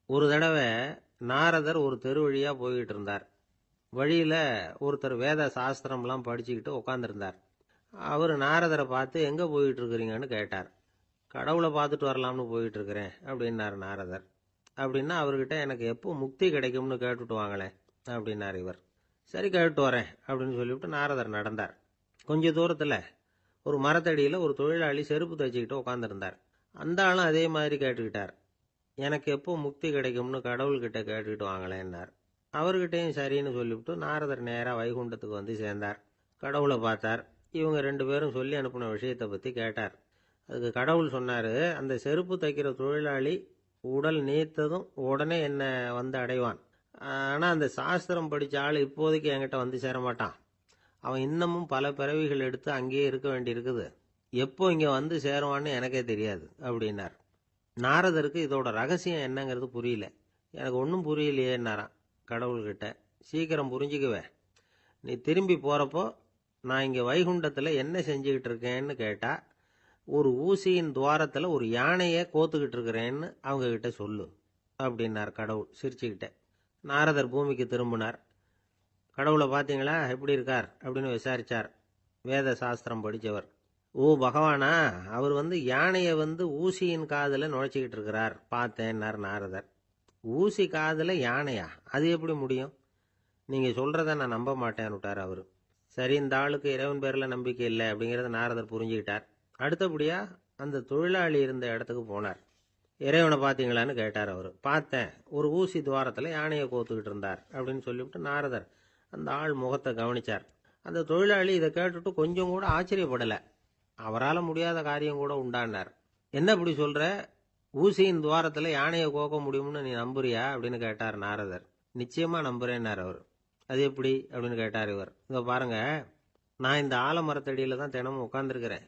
ஒரு தடவை நாரதர் ஒரு தெரு வழியா போய்கிட்டு இருந்தார். வழியில ஒருத்தர் வேத சாஸ்திரம்லாம் படிச்சுக்கிட்டு உட்காந்துருந்தார். அவர் நாரதரை பார்த்து எங்க போயிட்டு இருக்கிறீங்கன்னு கேட்டார். கடவுளை பார்த்துட்டு வரலாம்னு போயிட்டு இருக்கிறேன் அப்படின்னார் நாரதர். அப்படின்னா அவர்கிட்ட எனக்கு எப்போ முக்தி கிடைக்கும்னு கேட்டுட்டு வாங்களேன் அப்படின்னார் இவர். சரி, கேட்டு வரேன் அப்படின்னு சொல்லிவிட்டு நாரதர் நடந்தார். கொஞ்ச தூரத்தில் ஒரு மரத்தடியில் ஒரு தொழிலாளி செருப்பு தைச்சிக்கிட்டு உட்காந்துருந்தார். அந்த ஆளும் அதே மாதிரி கேட்டுக்கிட்டார். எனக்கு எப்போ முக்தி கிடைக்கும்னு கடவுள்கிட்ட கேட்டுக்கிட்டு வாங்களேன்னார். அவர்கிட்டையும் சரின்னு சொல்லிவிட்டு நாரதர் நேராக வைகுண்டத்துக்கு வந்து சேர்ந்தார். கடவுளை பார்த்தார். இவங்க 2 பேரும் சொல்லி அனுப்பின விஷயத்தை பற்றி கேட்டார். அதுக்கு கடவுள் சொன்னார், அந்த செருப்பு தைக்கிற தொழிலாளி உடல் நீத்ததும் உடனே என்னை வந்து அடைவான். ஆனால் அந்த சாஸ்திரம் படித்த ஆள் இப்போதைக்கு என்கிட்ட வந்து சேரமாட்டான். அவன் இன்னமும் பல பிறவிகள் எடுத்து அங்கேயே இருக்க வேண்டியிருக்குது. எப்போ இங்கே வந்து சேருவான்னு எனக்கே தெரியாது அப்படின்னார். நாரதருக்கு இதோட ரகசியம் என்னங்கிறது புரியல. எனக்கு ஒன்றும் புரியலையேன்னாரான் கடவுள்கிட்ட. சீக்கிரம் புரிஞ்சுக்குவேன். நீ திரும்பி போகிறப்போ நான் இங்கே வைகுண்டத்தில் என்ன செஞ்சுக்கிட்டு இருக்கேன்னு கேட்டால், ஒரு ஊசியின் துவாரத்தில் ஒரு யானையை கோத்துக்கிட்டு இருக்கிறேன்னு அவங்க கிட்ட சொல்லு அப்படின்னார் கடவுள் சிரிச்சுக்கிட்டே. நாரதர் பூமிக்கு திரும்பினார். கடவுளை பார்த்தீங்களா, எப்படி இருக்கார் அப்படின்னு விசாரிச்சார் வேத சாஸ்திரம் படித்தவர். ஓ பகவானா, அவர் யானையை ஊசியின் காதில் நுழைச்சிக்கிட்டு இருக்கிறார் பார்த்தேன்னார் நாரதர். ஊசி காதில் யானையா? அது எப்படி முடியும்? நீங்கள் சொல்கிறத நான் நம்ப மாட்டேன்னு விட்டார் அவர். சரி, இந்த ஆளுக்கு இறைவன் பேரில் நம்பிக்கை இல்லை அப்படிங்கிறத நாரதர் புரிஞ்சுக்கிட்டார். அடுத்தபடியாக அந்த தொழிலாளி இருந்த இடத்துக்கு போனார். இறைவனை பார்த்தீங்களான்னு கேட்டார் அவர். பார்த்தேன், ஒரு ஊசி துவாரத்தில் யானையை கோத்துக்கிட்டு இருந்தார் அப்படின்னு சொல்லிவிட்டு நாரதர் அந்த ஆள் முகத்தை கவனிச்சார். அந்த தொழிலாளி இதை கேட்டுட்டு கொஞ்சம் கூட ஆச்சரியப்படலை. அவரால் முடியாத காரியம் கூட உண்டானார். என்ன இப்படி சொல்கிற? ஊசியின் துவாரத்தில் யானையை கோக்க முடியும்னு நீ நம்புறியா அப்படின்னு கேட்டார் நாரதர். நிச்சயமாக நம்புறேன்னார் அவர். அது எப்படி அப்படின்னு கேட்டார் இவர். இதை பாருங்க, நான் இந்த ஆலமரத்தடியில் தான் தினமும் உட்காந்துருக்கிறேன்.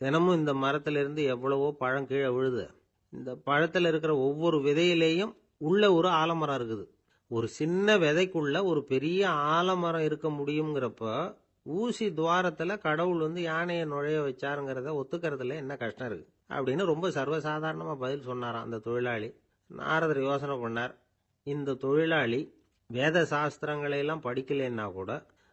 தினமும் இந்த மரத்திலிருந்து எவ்வளவோ பழம் கீழே விழுது. இந்த பழத்தில் இருக்கிற ஒவ்வொரு விதையிலேயும் உள்ள ஒரு ஆலமரம் இருக்குது. ஒரு சின்ன விதைக்குள்ள ஒரு பெரிய ஆலமரம் இருக்க முடியுங்கிறப்ப ஊசி துவாரத்தில் கடவுள் யானையை நுழைய வச்சாருங்கிறத ஒத்துக்கிறதுல என்ன கஷ்டம் இருக்கு அப்படின்னு ரொம்ப சர்வசாதாரணமாக பதில் சொன்னாராம் அந்த தொழிலாளி. நாரதர் யோசனை பண்ணார். இந்த தொழிலாளி வேத சாஸ்திரங்களை எல்லாம் படிக்கலைன்னா கூட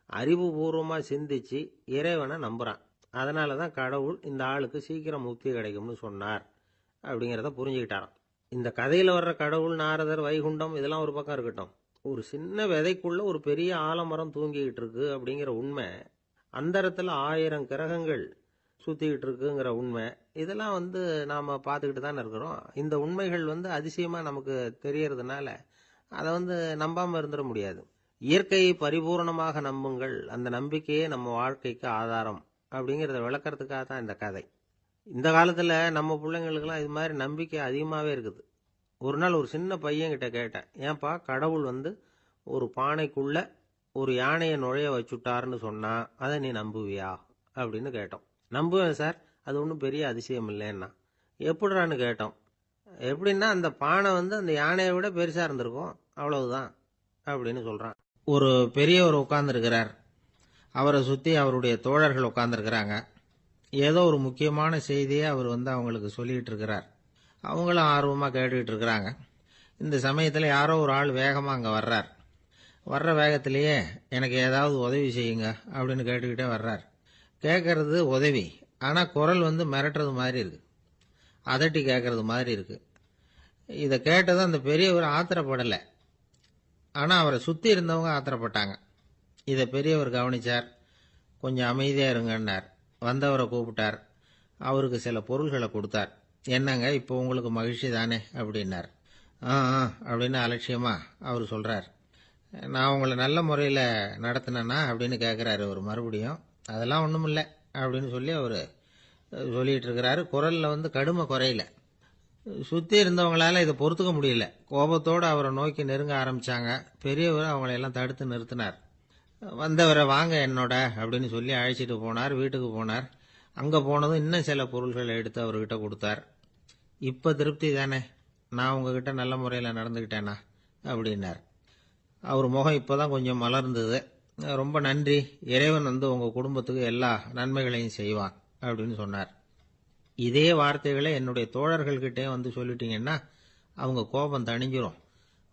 அறிவுபூர்வமாக சிந்திச்சு இறைவனை நம்புறான். அதனால தான் கடவுள் இந்த ஆளுக்கு சீக்கிரம் முக்தி கிடைக்கும்னு சொன்னார் அப்படிங்கிறத புரிஞ்சுக்கிட்டாராம். இந்த கதையில் வர்ற கடவுள், நாரதர், வைகுண்டம் இதெல்லாம் ஒரு பக்கம் இருக்கட்டும், ஒரு சின்ன விதைக்குள்ள ஒரு பெரிய ஆலமரம் தூங்கிக்கிட்டு இருக்கு அப்படிங்கிற உண்மை, அந்தரத்தில் 1000 கிரகங்கள் சுற்றிக்கிட்டு இருக்குங்கிற உண்மை, இதெல்லாம் நாம் பார்த்துக்கிட்டு தானே இருக்கிறோம். இந்த உண்மைகள் அதிசயமாக நமக்கு தெரியறதுனால அதை நம்பாமல் இருந்துட முடியாது. இயற்கையை பரிபூர்ணமாக நம்புங்கள், அந்த நம்பிக்கையே நம்ம வாழ்க்கைக்கு ஆதாரம் அப்படிங்கிறத விளக்கறதுக்காக தான் இந்த கதை. இந்த காலத்தில் நம்ம பிள்ளைங்களுக்கெல்லாம் இது மாதிரி நம்பிக்கை அதிகமாகவே இருக்குது. ஒரு நாள் ஒரு சின்ன பையன்கிட்ட கேட்டேன், ஏன்பா கடவுள் ஒரு பானைக்குள்ள ஒரு யானையை நுழைய வச்சுட்டாருன்னு சொன்னா அதை நீ நம்புவியா அப்படின்னு கேட்டோம். நம்புவேன் சார், அது ஒன்றும் பெரிய அதிசயம் இல்லைன்னா. எப்படிறான்னு கேட்டோம். எப்படின்னா அந்த பானை அந்த யானையை விட பெருசாக இருந்திருக்கும், அவ்வளவுதான் அப்படின்னு சொல்கிறான். ஒரு பெரியவர் உட்கார்ந்துருக்கிறார். அவரை சுற்றி அவருடைய தோழர்கள் உட்கார்ந்துருக்கிறாங்க. ஏதோ ஒரு முக்கியமான செய்தியை அவர் அவங்களுக்கு சொல்லிகிட்டு இருக்கிறார். அவங்களும் ஆர்வமாக கேட்டுக்கிட்டு இருக்கிறாங்க. இந்த சமயத்தில் யாரோ ஒரு ஆள் வேகமாக அங்கே வர்றார். வர்ற வேகத்திலேயே எனக்கு ஏதாவது உதவி செய்யுங்க அப்படின்னு கேட்டுக்கிட்டே வர்றார். கேட்கறது உதவி, ஆனால் குரல் மிரட்டுறது மாதிரி இருக்கு, அதட்டி கேட்கறது மாதிரி இருக்கு. இதை கேட்டதும் அந்த பெரியவர் ஆத்திரப்படலை, ஆனால் அவரை சுற்றி இருந்தவங்க ஆத்திரப்பட்டாங்க. இதை பெரியவர் கவனிச்சார். கொஞ்சம் அமைதியாக இருங்கன்னார். வந்தவரை கூப்பிட்டார். அவருக்கு சில பொருள்களை கொடுத்தார். என்னங்க, இப்போ உங்களுக்கு மகிழ்ச்சி தானே அப்படின்னார். ஆ அப்படின்னு அலட்சியமாக அவர் சொல்கிறார். நான் உங்களை நல்ல முறையில் நடத்தினேன்னா அப்படின்னு கேட்குறாரு அவர் மறுபடியும். அதெல்லாம் ஒன்றும் இல்லை அப்படின்னு சொல்லி அவர் சொல்லிகிட்டு இருக்கிறாரு. குரலில் கடுமை குறையில. சுற்றி இருந்தவங்களால இதை பொறுத்துக்க முடியல. கோபத்தோடு அவரை நோக்கி நெருங்க ஆரம்பித்தாங்க. பெரியவர் அவங்களையெல்லாம் தடுத்து நிறுத்தினார். வந்தவரை வாங்க என்னோட அப்படின்னு சொல்லி அழைச்சிட்டு போனார். வீட்டுக்கு போனார். அங்கே போனதும் இன்னும் சில பொருள்களை எடுத்து அவர்கிட்ட கொடுத்தார். இப்போ திருப்தி தானே, நான் உங்ககிட்ட நல்ல முறையில் நடந்துக்கிட்டேனா அப்படின்னார். அவர் முகம் இப்போ தான் கொஞ்சம் மலர்ந்தது. ரொம்ப நன்றி, இறைவன் உங்கள் குடும்பத்துக்கு எல்லா நன்மைகளையும் செய்வான் அப்படின்னு சொன்னார். இதே வார்த்தைகளை என்னுடைய தோழர்கள்கிட்டே சொல்லிட்டீங்கன்னா அவங்க கோபம் தணிஞ்சிரும்.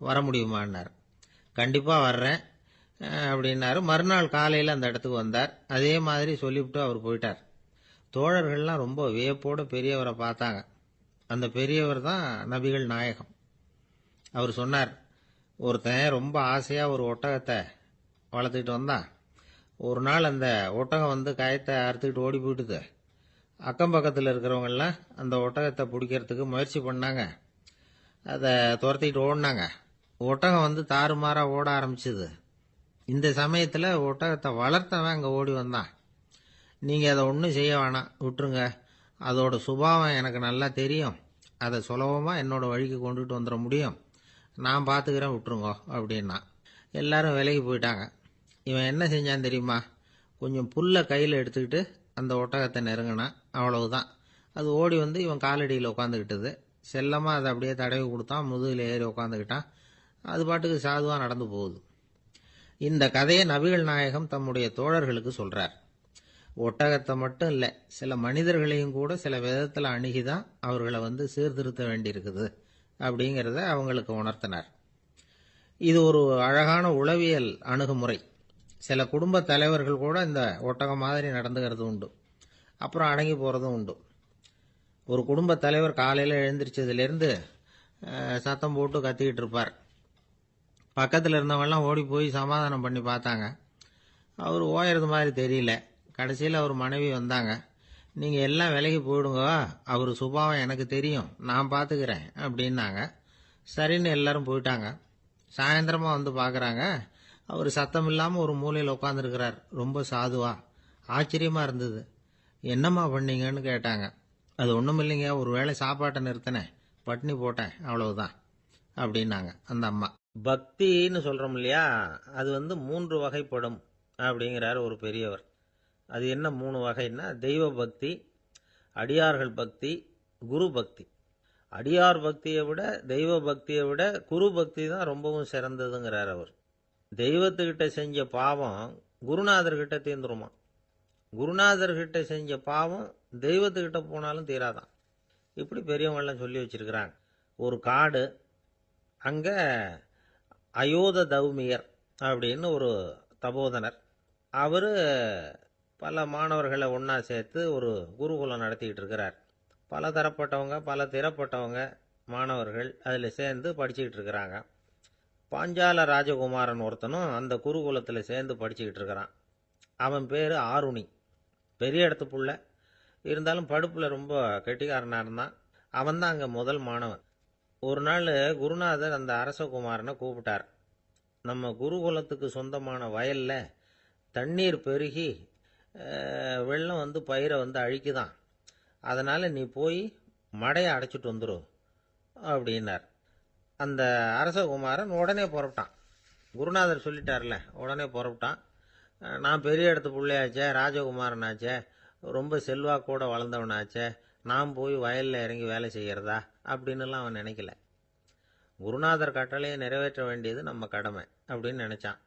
வர முடியுமான்னார். கண்டிப்பாக வர்றேன் அப்படின்னாரு. மறுநாள் காலையில் அந்த இடத்துக்கு வந்தார். அதே மாதிரி சொல்லிவிட்டு அவர் போயிட்டார். தோழர்கள்லாம் ரொம்ப வியப்போடு பெரியவரை பார்த்தாங்க. அந்த பெரியவர் தான் நபிகள் நாயகம். அவர் சொன்னார், ஒருத்தன் ரொம்ப ஆசையாக ஒரு ஒட்டகத்தை வளர்த்துக்கிட்டு வந்தான். ஒரு நாள் அந்த ஒட்டகம் வந்து கயத்தை அறுத்துக்கிட்டு ஓடி போயிட்டுது. அக்கம் பக்கத்தில் இருக்கிறவங்கெல்லாம் அந்த ஒட்டகத்தை பிடிக்கிறதுக்கு முயற்சி பண்ணாங்க. அதை துரத்திக்கிட்டு ஓடினாங்க. ஒட்டகம் வந்து தாறுமாறாக ஓட ஆரம்பிச்சுது. இந்த சமயத்தில் ஒட்டகத்தை வளர்த்தவன் அங்கே ஓடி வந்தான். நீங்கள் அதை ஒன்றும் செய்ய வேணாம், விட்டுருங்க. அதோட சுபாவம் எனக்கு நல்லா தெரியும். அதை சுலபமாக என்னோட வழிக்கு கொண்டுட்டு வந்துட முடியும். நான் பார்த்துக்கிறேன், விட்டுருங்கோ அப்படின்னா. எல்லாரும் விலகி போயிட்டாங்க. இவன் என்ன செஞ்சான் தெரியுமா? கொஞ்சம் புல்லை கையில் எடுத்துக்கிட்டு அந்த ஒட்டகத்தை நெருங்கினான். அவ்வளவுதான். அது ஓடி வந்து இவன் காலடியில் உட்காந்துக்கிட்டது. செல்லமாக அதை அப்படியே தடவி கொடுத்தான். முதுகில் ஏறி உட்காந்துக்கிட்டான். அது பாட்டுக்கு சாதுவாக நடந்து போகுது. இந்த கதையை நபிகள் நாயகம் தம்முடைய தோழர்களுக்கு சொல்றார். ஒட்டகத்தை மட்டும் இல்லை, சில மனிதர்களையும் கூட சில விதத்தில் அணுகிதான் அவர்களை வந்து சீர்திருத்த வேண்டியிருக்குது அப்படிங்கிறத அவங்களுக்கு உணர்த்தினார். இது ஒரு அழகான உளவியல் அணுகுமுறை. சில குடும்ப தலைவர்கள் கூட இந்த ஒட்டகம் மாதிரி நடந்துகிறது உண்டு. அப்புறம் அடங்கி போகிறதும் உண்டு. ஒரு குடும்ப தலைவர் காலையில் எழுந்திரிச்சதுலேருந்து சத்தம் போட்டு கத்திக்கிட்டு இருப்பார். பக்கத்தில் இருந்தவங்கெல்லாம் ஓடி போய் சமாதானம் பண்ணி பார்த்தாங்க. அவர் ஓயறது மாதிரி தெரியல. கடைசியில் அவர் மனைவி வந்தாங்க. நீங்கள் எல்லாம் விலகி போயிடுங்க, அவர் சுபாவம் எனக்கு தெரியும், நான் பார்த்துக்கிறேன் அப்படின்னாங்க. சரின்னு எல்லாரும் போயிட்டாங்க. சாயந்தரமாக வந்து பார்க்குறாங்க, அவர் சத்தம் இல்லாமல் ஒரு மூலையில் உட்காந்துருக்கிறார். ரொம்ப சாதுவா. ஆச்சரியமாக இருந்தது. என்னம்மா பண்ணீங்கன்னு கேட்டாங்க. அது ஒன்றும் இல்லைங்க, ஒரு வேளை சாப்பாட்டை நிறுத்தினேன், பட்னி போட்டேன், அவ்வளவுதான் அப்படின்னாங்க அந்த அம்மா. பக்தின்னு சொல்கிறோம் இல்லையா, அது வந்து 3 வகைப்படும் அப்படிங்கிறார் ஒரு பெரியவர். அது என்ன 3 வகைன்னா, தெய்வ பக்தி, அடியார்கள் பக்தி, குரு பக்தி. அடியார் பக்தியை விட தெய்வ பக்தியை விட குரு பக்தி தான் ரொம்பவும் சிறந்ததுங்கிறார் அவர். தெய்வத்துக்கிட்ட செஞ்ச பாவம் குருநாதர்கிட்ட தீர்ந்துருமா. குருநாதர்கிட்ட செஞ்ச பாவம் தெய்வத்துக்கிட்ட போனாலும் தீராதான். இப்படி பெரியவங்கெல்லாம் சொல்லி வச்சிருக்கிறாங்க. ஒரு காடு, அங்கே அயோத தௌமியர் அப்படின்னு ஒரு தபோதனர். அவர் பல மாணவர்களை ஒன்றா சேர்த்து ஒரு குருகுலம் நடத்திக்கிட்டு இருக்கிறார். பல தரப்பட்டவங்க பல திறப்பட்டவங்க மாணவர்கள் அதில் சேர்ந்து படிச்சுக்கிட்டு இருக்கிறாங்க. பாஞ்சால ராஜகுமாரன் ஒருத்தனும் அந்த குருகுலத்தில் சேர்ந்து படிச்சுக்கிட்டு இருக்கிறான். அவன் பேர் ஆருணி. பெரிய இடத்து புள்ள, இருந்தாலும் படுப்பில் ரொம்ப கெட்டிக்காரனாக இருந்தான். அவன் தான் அங்கே முதல் மாணவன். ஒரு நாள் குருநாதர் அந்த அரசகுமாரனை கூப்பிட்டார். நம்ம குருகுலத்துக்கு சொந்தமான வயலில் தண்ணீர் பெருகி வெள்ளம் வந்து பயிரை வந்து அழிக்குதான். அதனால் நீ போய் மடையை அடைச்சிட்டு வந்துடும் அப்படின்னார். அந்த அரசகுமாரன் உடனே புறப்பட்டான். குருநாதர் சொல்லிட்டார்ல, உடனே புறப்பட்டான். நான் பெரிய இடத்து பிள்ளையாச்சே, ராஜகுமாரனாச்சே, ரொம்ப செல்வாக்கூட வளர்ந்தவனாச்சே, நான் போய் வயலில் இறங்கி வேலை செய்கிறதா அப்படின்னுலாம் அவன் நினைக்கல. குருநாதர் கட்டளையை நிறைவேற்ற வேண்டியது நம்ம கடமை அப்படின்னு நினச்சான்.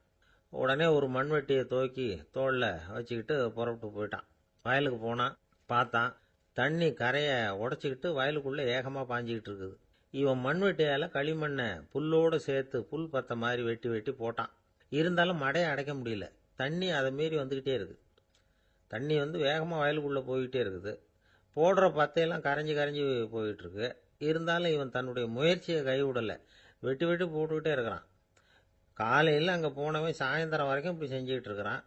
உடனே ஒரு மண்வெட்டியை தூக்கி தோளில் வச்சுக்கிட்டு புறப்பட்டு போயிட்டான். வயலுக்கு போனான். பார்த்தான், தண்ணி கரையை உடச்சிக்கிட்டு வயலுக்குள்ளே ஏகமாக பாஞ்சிக்கிட்டு இருக்குது. இவன் மண்வெட்டியால் களிமண்ணை புல்லோடு சேர்த்து புல் பத்த மாதிரி வெட்டி வெட்டி போட்டான். இருந்தாலும் மடையை அடைக்க முடியல. தண்ணி அதை மீறி வந்துக்கிட்டே இருக்குது. தண்ணி வந்து வேகமாக வயலுக்குள்ளே போய்கிட்டே இருக்குது. போடுற பத்தையெல்லாம் கரைஞ்சி கரைஞ்சி போயிட்டுருக்கு. இருந்தாலும் இவன் தன்னுடைய முயற்சியை கைவிடலை. வெட்டி வெட்டி போட்டுக்கிட்டே இருக்கிறான். காலையில் அங்கே போனவன் சாயந்தரம் வரைக்கும் இப்படி செஞ்சுக்கிட்டு இருக்கிறான்.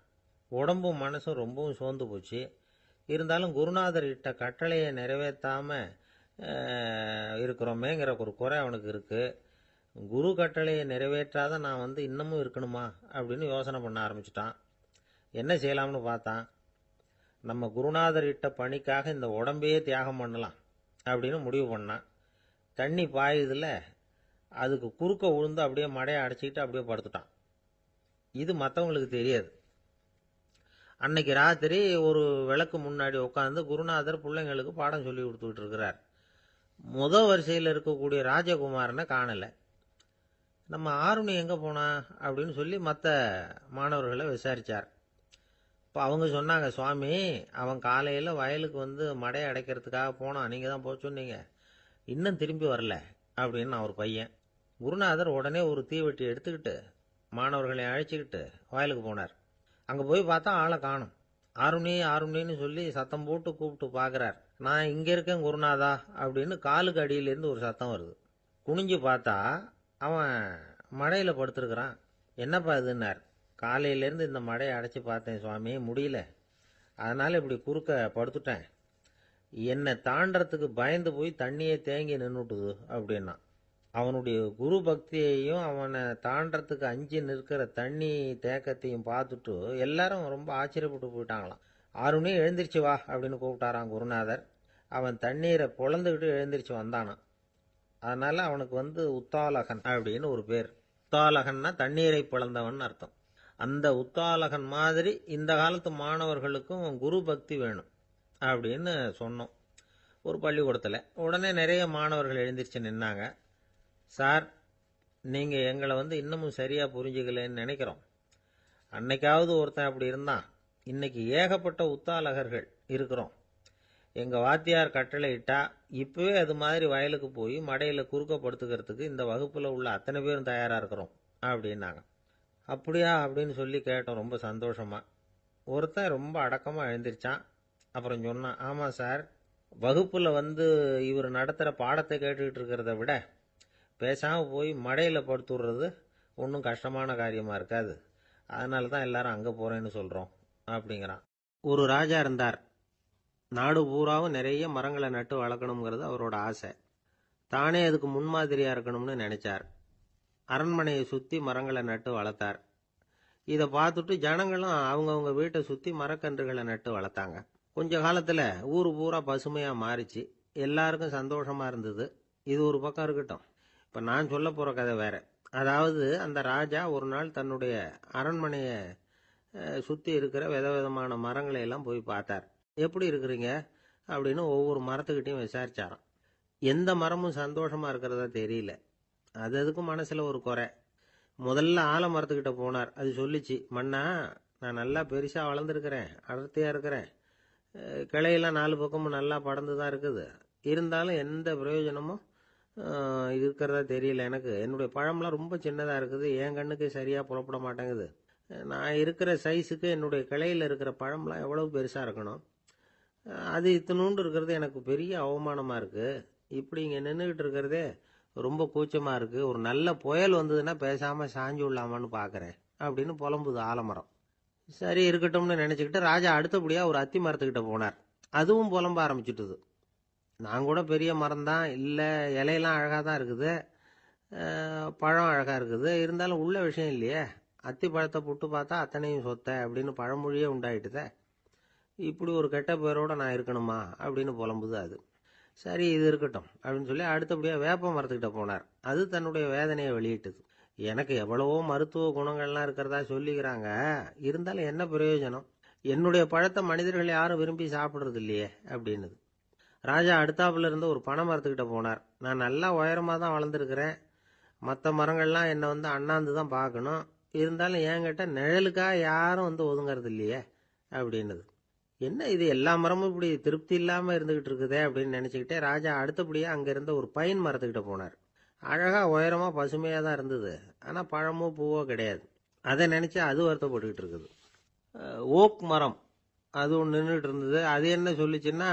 உடம்பும் மனசும் ரொம்பவும் சோர்ந்து போச்சு. இருந்தாலும் குருநாதர் இட்ட கட்டளையை நிறைவேற்றாமல் இருக்கிறோமேங்கிற ஒரு குறை அவனுக்கு இருக்குது. குரு கட்டளையை நிறைவேற்றாத நான் வந்து இன்னமும் இருக்கணுமா அப்படின்னு யோசனை பண்ண ஆரம்பிச்சிட்டான். என்ன செய்யலாம்னு பார்த்தான். நம்ம குருநாதர் இட்ட பணிக்காக இந்த உடம்பையே தியாகம் பண்ணலாம் அப்படின்னு முடிவு பண்ணான். தண்ணி பாயுதில் அதுக்கு குறுக்க விழுந்து அப்படியே மடையை அடைச்சிக்கிட்டு அப்படியே படுத்துட்டான். இது மற்றவங்களுக்கு தெரியாது. அன்னைக்கு ராத்திரி ஒரு விளக்கு முன்னாடி உட்காந்து குருநாதர் பிள்ளைங்களுக்கு பாடம் சொல்லி கொடுத்துக்கிட்டு இருக்கிறார். வரிசையில் இருக்கக்கூடிய ராஜகுமாரனை காணலை. நம்ம ஆருணி எங்கே போனா அப்படின்னு சொல்லி மற்ற மாணவர்களை விசாரித்தார். இப்போ அவங்க சொன்னாங்க, சுவாமி, அவன் காலையில் வயலுக்கு வந்து மடையை அடைக்கிறதுக்காக போனான், நீங்கள் தான் போக சொன்னீங்க, இன்னும் திரும்பி வரல அப்படின்னு அவர் பையன். குருநாதர் உடனே ஒரு தீவெட்டி எடுத்துக்கிட்டு மாணவர்களை அழைச்சிக்கிட்டு வயலுக்கு போனார். அங்கே போய் பார்த்தா ஆளை காணும். ஆருணி ஆருணின்னு சொல்லி சத்தம் போட்டு கூப்பிட்டு பார்க்குறார். நான் இங்கே இருக்கேன் குருநாதா அப்படின்னு காலுக்கு அடியிலேருந்து ஒரு சத்தம் வருது. குனிஞ்சு பார்த்தா அவன் மழையில் படுத்துருக்கிறான். என்னப்பா இதுன்னார். காலையிலேருந்து இந்த மழையை அடைச்சி பார்த்தேன் சுவாமி, முடியல, அதனால் இப்படி குறுக்க படுத்துட்டேன். என்னை தாண்டறதுக்கு பயந்து போய் தண்ணியே தேங்கி நின்றுட்டுது அப்படின்னா. அவனுடைய குரு பக்தியையும் அவனை தாண்டறதுக்கு அஞ்சு நிற்கிற தண்ணி தேக்கத்தையும் பார்த்துட்டு எல்லாரும் ரொம்ப ஆச்சரியப்பட்டு போயிட்டாங்களாம். ஆருணி எழுந்திரிச்சு வா அப்படின்னு கூப்பிட்டாராம் குருநாதர். அவன் தண்ணீரை பொழந்துக்கிட்டு எழுந்திரிச்சு வந்தானான். அதனால அவனுக்கு உத்தாலகன் அப்படின்னு ஒரு பேர். உத்தாலகன்னா தண்ணீரை பிளந்தவன் அர்த்தம். அந்த உத்தாலகன் மாதிரி இந்த காலத்து மாணவர்களுக்கும் குரு பக்தி வேணும் அப்படின்னு சொன்னோம் ஒரு பள்ளிக்கூடத்தில். உடனே நிறைய மாணவர்கள் எழுந்திரிச்சு நின்னாங்க. சார், நீங்கள் எங்களை இன்னமும் சரியாக புரிஞ்சுக்கலன்னு நினைக்கிறோம். அன்னைக்காவது ஒருத்தன் அப்படி இருந்தான், இன்னைக்கு ஏகப்பட்ட உத்தாலகர்கள் இருக்கிறோம். எங்கள் வாத்தியார் கட்டளை இட்டா இப்போவே அது மாதிரி வயலுக்கு போய் மடையில் குறுக்கப்படுத்துக்கிறதுக்கு இந்த வகுப்பில் உள்ள அத்தனை பேரும் தயாராக இருக்கிறோம் அப்படின்னாங்க. அப்படியா அப்படின்னு சொல்லி கேட்டோம் ரொம்ப சந்தோஷமாக. ஒருத்தன் ரொம்ப அடக்கமாக எழுந்திரிச்சான். அப்புறம் சொன்னான், ஆமாம் சார், வகுப்பில் இவர் நடத்துகிற பாடத்தை கேட்டுக்கிட்டு இருக்கிறத விட பேசாமல் போய் மடையில் படுத்துடுறது ஒன்றும் கஷ்டமான காரியமாக இருக்காது. அதனால தான் எல்லாரும் அங்கே போகிறேன்னு சொல்கிறோம் அப்படிங்கிறான். ஒரு ராஜா இருந்தார். நாடு பூராவும் நிறைய மரங்களை நட்டு வளர்க்கணுங்கிறது அவரோட ஆசை. தானே அதுக்கு முன்மாதிரியாக இருக்கணும்னு நினைச்சார். அரண்மனையை சுற்றி மரங்களை நட்டு வளர்த்தார். இதை பார்த்துட்டு ஜனங்களும் அவங்கவுங்க வீட்டை சுற்றி மரக்கன்றுகளை நட்டு வளர்த்தாங்க. கொஞ்ச காலத்தில் ஊர் பூரா பசுமையாக மாறிச்சு. எல்லாருக்கும் சந்தோஷமாக இருந்தது. இது ஒரு பக்கம் இருக்கட்டும். இப்போ நான் சொல்ல போகிற கதை வேற. அதாவது அந்த ராஜா ஒரு நாள் தன்னுடைய அரண்மனையை சுற்றி இருக்கிற விதவிதமான மரங்களை எல்லாம் போய் பார்த்தார். எப்படி இருக்கிறீங்க அப்படின்னு ஒவ்வொரு மரத்துக்கிட்டையும் விசாரிச்சாராம். எந்த மரமும் சந்தோஷமாக இருக்கிறதா தெரியல. அதுக்கும் மனசில் ஒரு குறை. முதல்ல ஆலமரத்துக்கிட்ட போனார். அது சொல்லிச்சு, மண்ணா, நான் நல்லா பெருசாக வளர்ந்துருக்கிறேன், அடர்த்தியாக இருக்கிறேன், கிளையெல்லாம் நாலு பக்கமும் நல்லா படர்ந்து தான் இருக்குது, இருந்தாலும் எந்த பிரயோஜனமும் இருக்கிறதா தெரியல எனக்கு. என்னுடைய பழம்லாம் ரொம்ப சின்னதாக இருக்குது, என் கண்ணுக்கு சரியாக புறப்பட மாட்டேங்குது. நான் இருக்கிற சைஸுக்கு என்னுடைய கிளையில் இருக்கிற பழம்லாம் எவ்வளவு பெருசாக இருக்கணும், அது இத்தினூண்டு இருக்கிறது எனக்கு பெரிய அவமானமாக இருக்குது. இப்படி இங்கே நின்றுக்கிட்டு இருக்கிறதே ரொம்ப கூச்சமாக இருக்குது. ஒரு நல்ல புயல் வந்ததுன்னா பேசாமல் சாஞ்சு விடலாமான்னு பார்க்குறேன் அப்படின்னு புலம்புது ஆலமரம். சரி இருக்கட்டும்னு நினச்சிக்கிட்டு ராஜா அடுத்தபடியாக ஒரு அத்தி மரத்துக்கிட்ட போனார். அதுவும் புலம்ப ஆரம்பிச்சுட்டுது. நான் கூட பெரிய மரம் தான், இல்லை இலையெல்லாம் அழகாக தான் இருக்குது, பழம் அழகாக இருக்குது, இருந்தாலும் உள்ள விஷயம் இல்லையே, அத்தி பழத்தை புட்டு பார்த்தா அத்தனையும் சொத்தை அப்படின்னு பழமொழியே உண்டாயிட்டுதே, இப்படி ஒரு கெட்ட பேரோடு நான் இருக்கணுமா அப்படின்னு புலம்புது அது. சரி இது இருக்கட்டும் அப்படின்னு சொல்லி அடுத்தபடியாக வேப்ப மரத்துக்கிட்ட போனார். அது தன்னுடைய வேதனையை வெளியிட்டது. எனக்கு எவ்வளவோ மருத்துவ குணங்கள்லாம் இருக்கிறதா சொல்லிக்கிறாங்க, இருந்தாலும் என்ன பிரயோஜனம், என்னுடைய பழத்தை மனிதர்கள் யாரும் விரும்பி சாப்பிட்றது இல்லையே அப்படின்னுது. ராஜா அடுத்தாப்புல இருந்த ஒரு பனை மரத்துக்கிட்ட போனார். நான் நல்லா உயரமாக தான் வளர்ந்துருக்கிறேன், மற்ற மரங்கள்லாம் என்னை அண்ணாந்து தான் பார்க்கணும், இருந்தாலும் என்கிட்ட நிழலுக்காக யாரும் ஒதுங்கிறது இல்லையே அப்படின்னுது. என்ன இது எல்லா மரமும் இப்படி திருப்தி இல்லாமல் இருந்துகிட்டு இருக்குதே அப்படின்னு நினச்சிக்கிட்டே ராஜா அடுத்தபடியாக அங்கே இருந்த ஒரு பைன் மரத்துக்கிட்ட போனார். அழகாக உயரமாக பசுமையாக தான் இருந்தது, ஆனால் பழமோ பூவோ கிடையாது. அதை நினச்சி அது வருத்தப்பட்டுக்கிட்டு இருக்குது. ஓக் மரம் அது ஒன்று நின்றுட்டு இருந்தது. அது என்ன சொல்லிச்சுன்னா,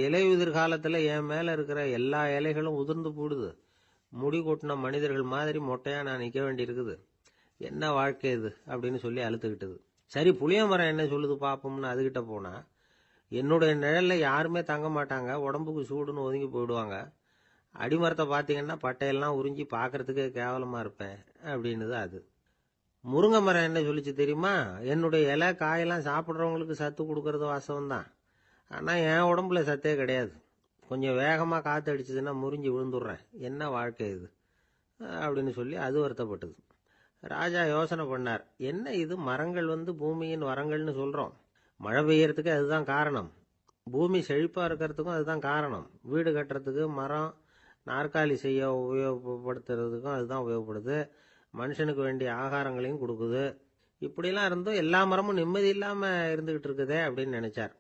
இலையுதிர் காலத்தில் என் மேலே இருக்கிற எல்லா இலைகளும் உதிர்ந்து போடுது, முடி கொட்டின மனிதர்கள் மாதிரி மொட்டையாக நான் நிற்க வேண்டியிருக்குது, என்ன வாழ்க்கை இது அப்படின்னு சொல்லி அழுத்துக்கிட்டது. சரி புளிய மரம் என்ன சொல்லுது பார்ப்போம்னு அதுகிட்ட போனால், என்னுடைய நிழலில் யாருமே தங்க மாட்டாங்க, உடம்புக்கு சூடுன்னு ஒதுங்கி போயிடுவாங்க, அடிமரத்தை பார்த்தீங்கன்னா பட்டையெல்லாம் உறிஞ்சி பார்க்கறதுக்கே கேவலமாக இருப்பேன் அப்படின்னுது அது. முருங்கை மரம் என்ன சொல்லிச்சு தெரியுமா, என்னுடைய இலை காயெல்லாம் சாப்பிட்றவங்களுக்கு சத்து கொடுக்கறது வாசவம்தான், ஆனால் என் உடம்புல சத்தே கிடையாது, கொஞ்சம் வேகமாக காற்று அடிச்சதுன்னா முறிஞ்சி விழுந்துடுறேன், என்ன வாழ்க்கை இது அப்படின்னு சொல்லி அது வருத்தப்பட்டது. ராஜா யோசனை பண்ணார், என்ன இது மரங்கள் பூமியின் வரங்கள்னு சொல்கிறோம், மழை பெய்யறதுக்கு அதுதான் காரணம், பூமி செழிப்பாக இருக்கிறதுக்கும் அதுதான் காரணம், வீடு கட்டுறதுக்கு மரம், நாற்காலி செய்ய உபயோகப்படுத்துறதுக்கும் அதுதான் உபயோகப்படுது, மனுஷனுக்கு வேண்டிய ஆகாரங்களையும் கொடுக்குது, இப்படிலாம் இருந்தும் எல்லா மரமும் நிம்மதி இல்லாமல் இருந்துக்கிட்டு இருக்குதே அப்படின்னு நினச்சார்.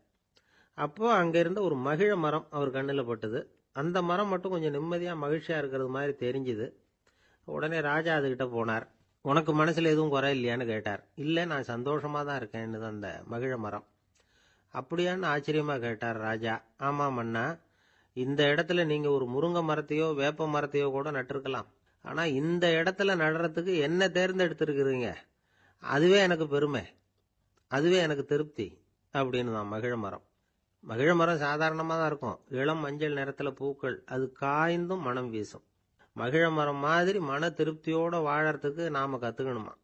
அப்போது அங்கே இருந்த ஒரு மகிழ மரம் அவர் கண்ணில் பட்டுது. அந்த மரம் மட்டும் கொஞ்சம் நிம்மதியாக மகிழ்ச்சியாக இருக்கிறது மாதிரி தெரிஞ்சுது. உடனே ராஜா அதுகிட்ட போனார். உனக்கு மனசுல எதுவும் குறை இல்லையான்னு கேட்டார். இல்லை, நான் சந்தோஷமா தான் இருக்கேன்னு அந்த மகிழ மரம். அப்படியான்னு ஆச்சரியமா கேட்டார் ராஜா. ஆமா மன்னா, இந்த இடத்துல நீங்க ஒரு முருங்கை மரத்தையோ வேப்ப மரத்தையோ கூட நட்டிருக்கலாம். ஆனா இந்த இடத்துல நடுறதுக்கு என்ன தேர்ந்தெடுத்திருக்கிறீங்க, அதுவே எனக்கு பெருமை, அதுவே எனக்கு திருப்தி அப்படின்னு தான் மகிழ மரம். மகிழ மரம் சாதாரணமாக தான் இருக்கும். இளம் மஞ்சள் நிறத்துல பூக்கள், அது காய்ந்தும் மனம் வீசும். மகிழ மரம் மாதிரி மன திருப்தியோட வாழறதுக்கு நாம கத்துக்கணுமா.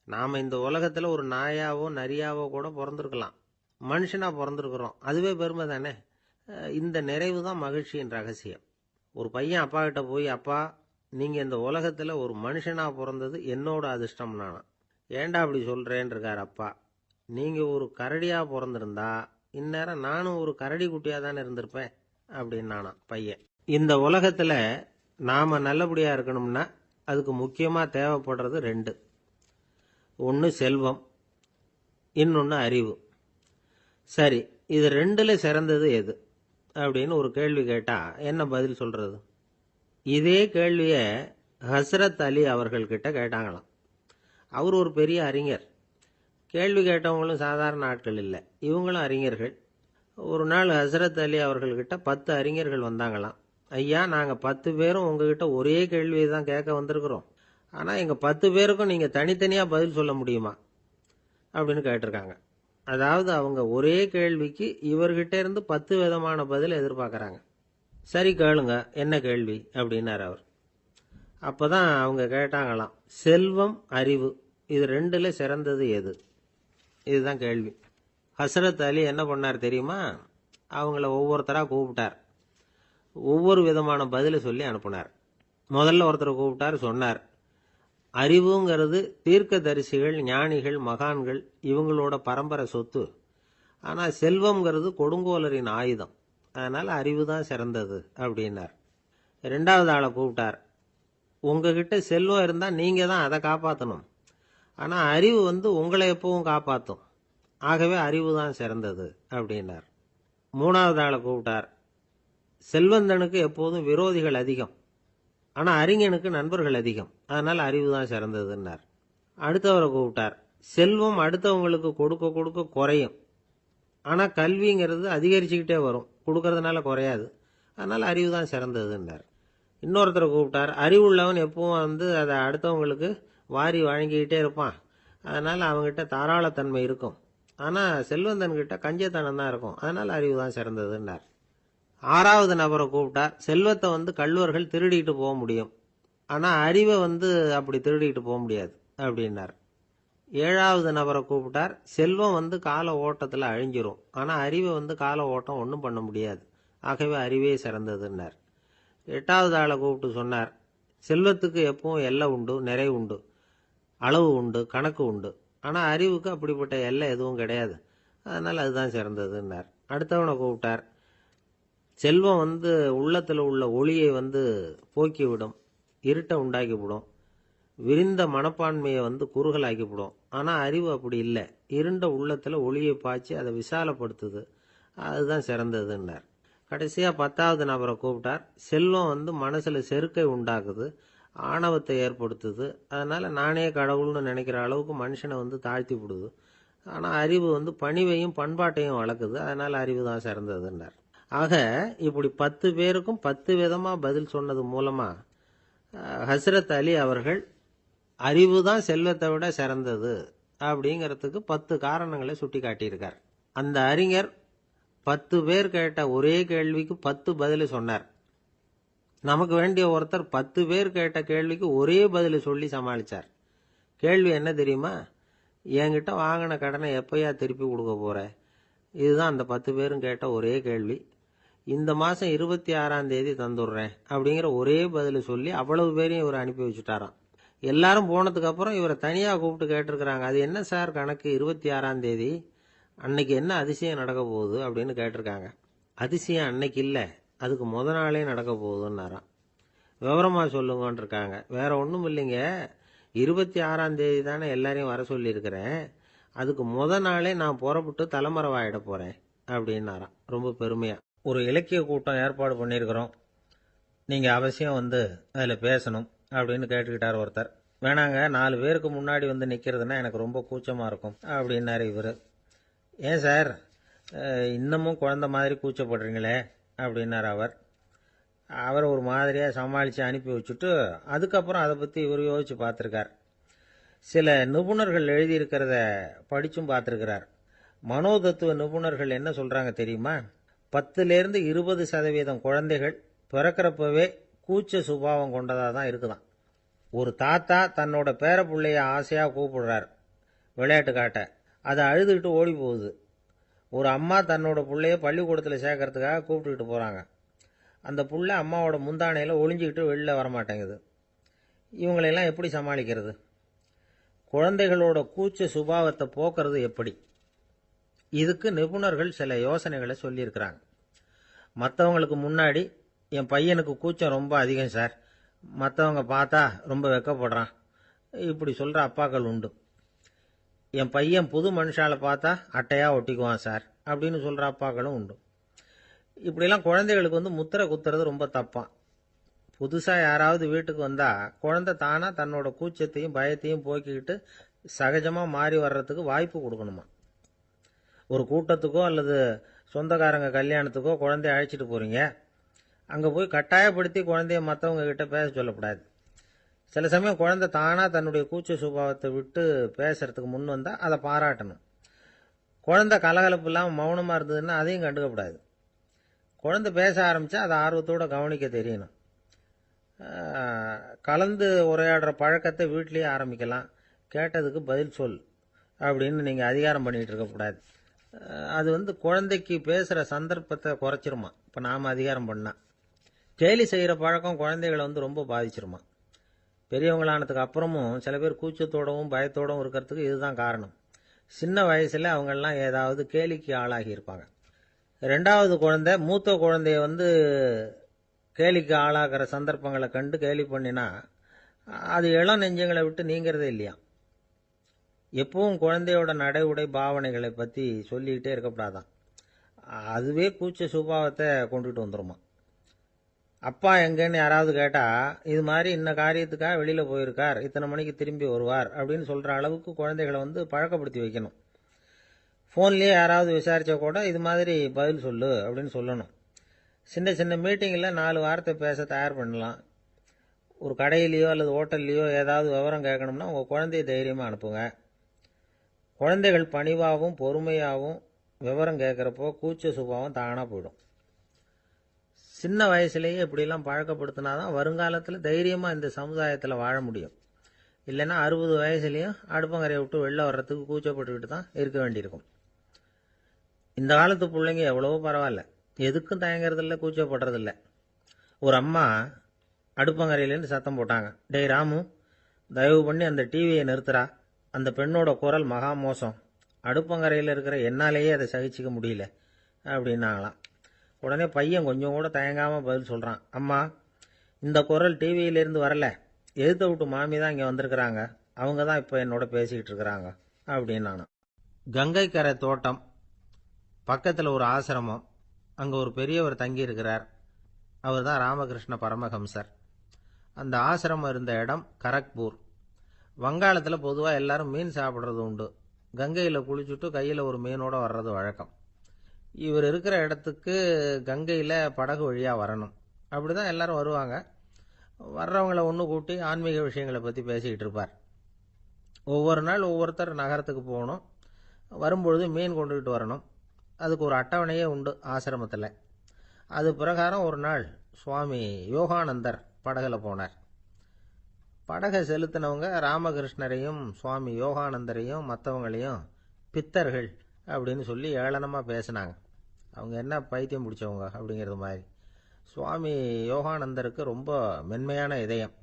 நாம இந்த உலகத்துல ஒரு நாயாவோ நரியாவோ கூட பிறந்திருக்கலாம், மனுஷனா பிறந்திருக்கிறோம், அதுவே பெருமை தானே. இந்த நிறைவு தான் மகிழ்ச்சியின் ரகசியம். ஒரு பையன் அப்பா கிட்ட போய், அப்பா, நீங்க இந்த உலகத்துல ஒரு மனுஷனா பிறந்தது என்னோட அதிர்ஷ்டம் நானா. ஏண்டா அப்படி சொல்றேன்னு இருக்கார் அப்பா. நீங்க ஒரு கரடியா பிறந்திருந்தா இந்நேரம் நானும் ஒரு கரடி குட்டியா தானே இருந்திருப்பேன் அப்படின்னு நானா பையன். இந்த உலகத்துல நாம நல்லபடியா இருக்கணும்னா அதுக்கு முக்கியமா தேவைப்படுறது ரெண்டு. ஒன்று செல்வம், இன்னொன்று அறிவு. சரி, இது ரெண்டுல சிறந்தது எது அப்படின்னு ஒரு கேள்வி கேட்டா என்ன பதில் சொல்றது? இதே கேள்விய ஹஸ்ரத் அலி அவர்கள்கிட்ட கேட்டாங்களாம். அவர் ஒரு பெரிய அறிஞர். கேள்வி கேட்டவங்களும் சாதாரண ஆட்கள் இல்லை, இவங்களும் அறிஞர்கள். ஒரு நாள் ஹஸ்ரத் அலி அவர்கள்கிட்ட 10 அறிஞர்கள் வந்தாங்களாம். ஐயா, நாங்கள் 10 பேரும் உங்ககிட்ட ஒரே கேள்வியை தான் கேட்க வந்திருக்கிறோம். ஆனால் எங்கள் 10 பேருக்கும் நீங்கள் தனித்தனியாக பதில் சொல்ல முடியுமா அப்படின்னு கேட்டிருக்காங்க. அதாவது அவங்க ஒரே கேள்விக்கு இவர்கிட்ட இருந்து 10 விதமான பதில் எதிர்பார்க்குறாங்க. சரி கேளுங்க, என்ன கேள்வி அப்படின்னார் அவர். அப்போதான் அவங்க கேட்டாங்களாம், செல்வம் அறிவு இது ரெண்டுல சிறந்தது எது? இதுதான் கேள்வி. ஹஸ்ரத் அலி என்ன பண்ணார் தெரியுமா? அவங்கள ஒவ்வொருத்தராக கூப்பிட்டார். ஒவ்வொரு விதமான பதிலை சொல்லி அனுப்புனார். முதல்ல ஒருத்தரை கூப்பிட்டார், சொன்னார், அறிவுங்கிறது தீர்க்கதரிசிகள், ஞானிகள், மகான்கள் இவங்களோட பரம்பரை சொத்து. ஆனால் செல்வம்ங்கிறது கொடுங்கோலரின் ஆயுதம், அதனால அறிவு தான் சிறந்தது அப்படின்னார். ரெண்டாவது ஆளை கூப்பிட்டார். உங்ககிட்ட செல்வம் இருந்தால் நீங்க தான் அதை காப்பாற்றணும், ஆனால் அறிவு உங்களை எப்பவும் காப்பாற்றும், ஆகவே அறிவு தான் சிறந்தது அப்படின்னார். மூணாவது ஆளை கூப்பிட்டார். செல்வந்தனுக்கு எப்போதும் விரோதிகள் அதிகம், ஆனால் அறிஞனுக்கு நண்பர்கள் அதிகம், அதனால் அறிவு தான் சிறந்ததுன்னார். அடுத்தவரை கூப்பிட்டார். செல்வம் அடுத்தவங்களுக்கு கொடுக்க கொடுக்க குறையும், ஆனால் கல்விங்கிறது அதிகரிச்சுக்கிட்டே வரும், கொடுக்கறதுனால குறையாது, அதனால் அறிவு தான் சிறந்ததுன்னார். இன்னொருத்தரை கூப்பிட்டார். அறிவுள்ளவன் எப்பவும் அதை அடுத்தவங்களுக்கு வாரி வழங்கிக்கிட்டே இருப்பான், அதனால் அவங்ககிட்ட தாராளத்தன்மை இருக்கும், ஆனால் செல்வந்தன்கிட்ட கஞ்சத்தனம் தான் இருக்கும், அதனால் அறிவு தான் சிறந்ததுன்னார். ஆறாவது நபரை கூப்பிட்டார். செல்வத்தை கள்வர்கள் திருடிட்டு போக முடியும், ஆனால் அறிவை அப்படி திருடிட்டு போக முடியாது அப்படின்னார். ஏழாவது நபரை கூப்பிட்டார். செல்வம் கால ஓட்டத்தில் அழிஞ்சிரும், ஆனால் அறிவை கால ஓட்டம் ஒன்றும் பண்ண முடியாது, ஆகவே அறிவே சிறந்ததுன்னார். எட்டாவது ஆளை கூப்பிட்டு சொன்னார், செல்வத்துக்கு எப்பவும் எல்லை உண்டு, நிறை உண்டு, அளவு உண்டு, கணக்கு உண்டு, ஆனால் அறிவுக்கு அப்படிப்பட்ட எல்லை எதுவும் கிடையாது, அதனால் அதுதான் சிறந்ததுன்னார். அடுத்தவனை கூப்பிட்டார். செல்வம் உள்ளத்தில் உள்ள ஒளியை போக்கிவிடும், இருட்டை உண்டாக்கிவிடும், விரிந்த மனப்பான்மையை குறுகலாக்கிவிடும், ஆனால் அறிவு அப்படி இல்லை, இருண்ட உள்ளத்தில் ஒளியை பாய்ச்சி அதை விசாலப்படுத்துது, அதுதான் சிறந்ததுன்னார். கடைசியாக 10வது நபரை கூப்பிட்டார். செல்வம் மனசில் செருக்கை உண்டாக்குது, ஆணவத்தை ஏற்படுத்துது, அதனால் நானே கடவுள்னு நினைக்கிற அளவுக்கு மனுஷனை தாழ்த்தி விடுது, ஆனால் அறிவு பணிவையும் பண்பாட்டையும் வளர்க்குது, அதனால் அறிவு தான் சிறந்ததுன்னார். ஆக இப்படி 10 பேருக்கும் 10 விதமாக பதில் சொன்னது மூலமாக ஹஸ்ரத் அலி அவர்கள் அறிவு தான் செல்வத்தை விட சிறந்தது அப்படிங்கிறதுக்கு 10 காரணங்களை சுட்டி காட்டியிருக்கார். அந்த அறிஞர் 10 பேர் கேட்ட ஒரே கேள்விக்கு 10 பதில் சொன்னார். நமக்கு வேண்டிய ஒருத்தர் 10 பேர் கேட்ட கேள்விக்கு ஒரே பதில் சொல்லி சமாளிச்சார். கேள்வி என்ன தெரியுமா? என்கிட்ட வாங்கின கடனை எப்பயா திருப்பி கொடுக்க போற? இதுதான் அந்த 10 பேரும் கேட்ட ஒரே கேள்வி. இந்த மாதம் 26ஆம் தேதி தந்துடுறேன் அப்படிங்கிற ஒரே பதில் சொல்லி அவ்வளவு பேரையும் இவர் அனுப்பி வச்சுட்டாராம். எல்லாரும் போனதுக்கு அப்புறம் இவரை தனியாக கூப்பிட்டு கேட்டிருக்கிறாங்க. அது என்ன சார் கணக்கு, 26ஆம் தேதி அன்னைக்கு என்ன அதிசயம் நடக்க போகுது அப்படின்னு கேட்டிருக்காங்க. அதிசயம் அன்னைக்கு இல்லை, அதுக்கு முத நாளே நடக்க போகுதுன்னாராம். விவரமாக சொல்லுங்கன்னு இருக்காங்க. வேற ஒன்றும் இல்லைங்க, 26ஆம் தேதி தானே எல்லாரையும் வர சொல்லியிருக்கிறேன், அதுக்கு முத நாளே நான் புறப்பட்டு தலைமறைவாயிட போகிறேன் அப்படின்னாராம் ரொம்ப பெருமையாக. ஒரு இலக்கிய கூட்டம் ஏற்பாடு பண்ணியிருக்கிறோம், நீங்கள் அவசியம் அதில் பேசணும் அப்படின்னு கேட்டுக்கிட்டார் ஒருத்தர். வேணாங்க, 4 பேருக்கு முன்னாடி வந்து நிற்கிறதுனா எனக்கு ரொம்ப கூச்சமாக இருக்கும் அப்படின்னாரு இவர். ஏன் சார் இன்னமும் குழந்தை மாதிரி கூச்சப்படுறீங்களே அப்படின்னார் அவர். அவரை ஒரு மாதிரியாக சமாளித்து அனுப்பி வச்சுட்டு அதுக்கப்புறம் அதை பற்றி இவர் யோசித்து பார்த்துருக்கார். சில நிபுணர்கள் எழுதியிருக்கிறத படித்தும் பார்த்துருக்கிறார். மனோதத்துவ நிபுணர்கள் என்ன சொல்கிறாங்க தெரியுமா? 10லேருந்து 20% குழந்தைகள் பிறக்கிறப்பவே கூச்ச சுபாவம் கொண்டதாக தான் இருக்குதான். ஒரு தாத்தா தன்னோட பேர பிள்ளைய ஆசையாக கூப்பிடுறார் விளையாட்டு காட்ட, அதை அழுதுகிட்டு ஓடி போகுது. ஒரு அம்மா தன்னோட பிள்ளைய பள்ளிக்கூடத்தில் சேர்க்கறதுக்காக கூப்பிட்டுக்கிட்டு போகிறாங்க. அந்த புள்ள அம்மாவோட முந்தானையில் ஒளிஞ்சிக்கிட்டு வெளில வரமாட்டேங்குது. இவங்களெல்லாம் எப்படி சமாளிக்கிறது? குழந்தைகளோட கூச்ச சுபாவத்தை போக்குறது எப்படி? இதுக்கு நிபுணர்கள் சில யோசனைகளை சொல்லியிருக்கிறாங்க. மற்றவங்களுக்கு முன்னாடி என் பையனுக்கு கூச்சம் ரொம்ப அதிகம் சார், மற்றவங்க பார்த்தா ரொம்ப வெக்கப்படுறான், இப்படி சொல்கிற அப்பாக்கள் உண்டு. என் பையன் புது மனுஷால பார்த்தா அட்டையாக ஒட்டிக்குவான் சார் அப்படின்னு சொல்கிற அப்பாக்களும் உண்டு. இப்படிலாம் குழந்தைகளுக்கு முத்திரை குத்துறது ரொம்ப தப்பான். புதுசாக யாராவது வீட்டுக்கு வந்தால் குழந்தை தானாக தன்னோட கூச்சத்தையும் பயத்தையும் போக்கிக்கிட்டு சகஜமாக மாறி வர்றதுக்கு வாய்ப்பு கொடுக்கணுமா. ஒரு கூட்டத்துக்கோ அல்லது சொந்தக்காரங்க கல்யாணத்துக்கோ குழந்தைய அழைச்சிட்டு போகிறீங்க. அங்கே போய் கட்டாயப்படுத்தி குழந்தைய மற்றவங்க கிட்ட பேச சொல்லக்கூடாது. சில சமயம் குழந்தை தானாக தன்னுடைய கூச்ச சுபாவத்தை விட்டு பேசுறதுக்கு முன் வந்தால் அதை பாராட்டணும். குழந்தை கலகலப்பு இல்லாமல் மௌனமாக இருந்ததுன்னா அதையும் கண்டுக்கக்கூடாது. குழந்தை பேச ஆரம்பித்தா அதை ஆர்வத்தோடு கவனிக்க தெரியணும். கலந்து உரையாடுற பழக்கத்தை வீட்லேயே ஆரம்பிக்கலாம். கேட்டதுக்கு பதில் சொல் அப்படின்னு நீங்கள் அதிகாரம் பண்ணிகிட்டு இருக்கக்கூடாது. அது குழந்தைக்கு பேசுகிற சந்தர்ப்பத்தை குறைச்சிருமா. இப்போ நாம் அதிகாரம் பண்ணால் கேலி செய்கிற பழக்கம் குழந்தைகளை ரொம்ப பாதிச்சிருமா. பெரியவங்களானதுக்கு அப்புறமும் சில பேர் கூச்சத்தோடவும் பயத்தோடவும் இருக்கிறதுக்கு இதுதான் காரணம். சின்ன வயசில் அவங்கெல்லாம் ஏதாவது கேலிக்கு ஆளாகி இருப்பாங்க. 2வது குழந்தை மூத்த குழந்தைய கேலிக்கு ஆளாகிற சந்தர்ப்பங்களை கண்டு கேலி பண்ணினா அது இளம் நெஞ்சங்களை விட்டு நீங்கிறதே இல்லையா. எப்பவும் குழந்தையோட நடை உடை பாவனைகளை பற்றி சொல்லிக்கிட்டே இருக்கக்கூடாதான். அதுவே கூச்ச சுபாவத்தை கொண்டுட்டு வந்துருமா. அப்பா எங்கன்னு யாராவது கேட்டால் இது மாதிரி இன்ன காரியத்துக்காக வெளியில் போயிருக்கார், இத்தனை மணிக்கு திரும்பி வருவார் அப்படின்னு சொல்கிற அளவுக்கு குழந்தைகளை பழக்கப்படுத்தி வைக்கணும். ஃபோன்லேயே யாராவது விசாரித்தா கூட இது மாதிரி பதில் சொல்லு அப்படின்னு சொல்லணும். சின்ன சின்ன மீட்டிங்கில் 4 வார்த்தை பேச தயார் பண்ணலாம். ஒரு கடையிலையோ அல்லது ஹோட்டல்லையோ ஏதாவது விவரம் கேட்கணும்னா உங்கள் குழந்தைய தைரியமாக அனுப்புங்க. குழந்தைகள் பணிவாகவும் பொறுமையாகவும் விவரம் கேட்குறப்போ கூச்ச சுபாவம் தானாக போயிடும். சின்ன வயசுலேயே இப்படிலாம் பழக்கப்படுத்தினாதான் வருங்காலத்தில் தைரியமாக இந்த சமுதாயத்தில் வாழ முடியும். இல்லைன்னா 60 வயசுலேயும் அடுப்பங்கரையை விட்டு வெளில வர்றதுக்கு கூச்சப்பட்டுக்கிட்டு தான் இருக்க வேண்டியிருக்கும். இந்த காலத்து பிள்ளைங்க எவ்வளவோ பரவாயில்ல, எதுக்கும் தயங்குறதில்ல, கூச்சப்படுறதில்ல. ஒரு அம்மா அடுப்பங்கரையிலேருந்து சத்தம் போட்டாங்க, டேய் ராமு, தயவு பண்ணி அந்த டிவியை நிறுத்துறா, அந்த பெண்ணோட குரல் மகா மோசம், அடுப்பங்கரையில் இருக்கிற என்னாலேயே அதை சகிச்சிக்க முடியல அப்படின்னாங்களாம். உடனே பையன் கொஞ்சம் கூட தயங்காமல் பதில் சொல்கிறான், அம்மா இந்த குரல் டிவியிலேருந்து வரல, எதிர்த்த விட்டு மாமி தான் இங்கே வந்திருக்கிறாங்க, அவங்க தான் இப்போ என்னோட பேசிக்கிட்டு இருக்கிறாங்க அப்படின்னானா. கங்கை கரை தோட்டம் பக்கத்தில் ஒரு ஆசிரமம், அங்கே ஒரு பெரியவர் தங்கியிருக்கிறார். அவர் தான் ராமகிருஷ்ண பரமஹம்சர். அந்த ஆசிரமம் இருந்த இடம் கரக்பூர். வங்காளத்தில் பொதுவாக எல்லாரும் மீன் சாப்பிட்றது உண்டு. கங்கையில் குளிச்சுட்டு கையில் ஒரு மீனோட வர்றது வழக்கம். இவர் இருக்கிற இடத்துக்கு கங்கையில் படகு வழியாக வரணும். அப்படி தான் எல்லாரும் வருவாங்க. வர்றவங்கள ஒன்று கூட்டி ஆன்மீக விஷயங்களை பற்றி பேசிக்கிட்டு இருப்பார். ஒவ்வொரு நாள் ஒவ்வொருத்தர் நகரத்துக்கு போகணும், வரும்பொழுது மீன் கொண்டுகிட்டு வரணும். அதுக்கு ஒரு அட்டவணையே உண்டு ஆசிரமத்தில். அது பிரகாரம் ஒரு நாள் சுவாமி யோகானந்தர் படகுல போனார். படகை செலுத்தினவங்க ராமகிருஷ்ணரையும் சுவாமி யோகானந்தரையும் மற்றவங்களையும் பித்தர்கள் அப்படின்னு சொல்லி ஏளனமாக பேசினாங்க. அவங்க என்ன பைத்தியம் பிடிச்சவங்க அப்படிங்கிறது மாதிரி. சுவாமி யோகானந்தருக்கு ரொம்ப மென்மையான இதயம்.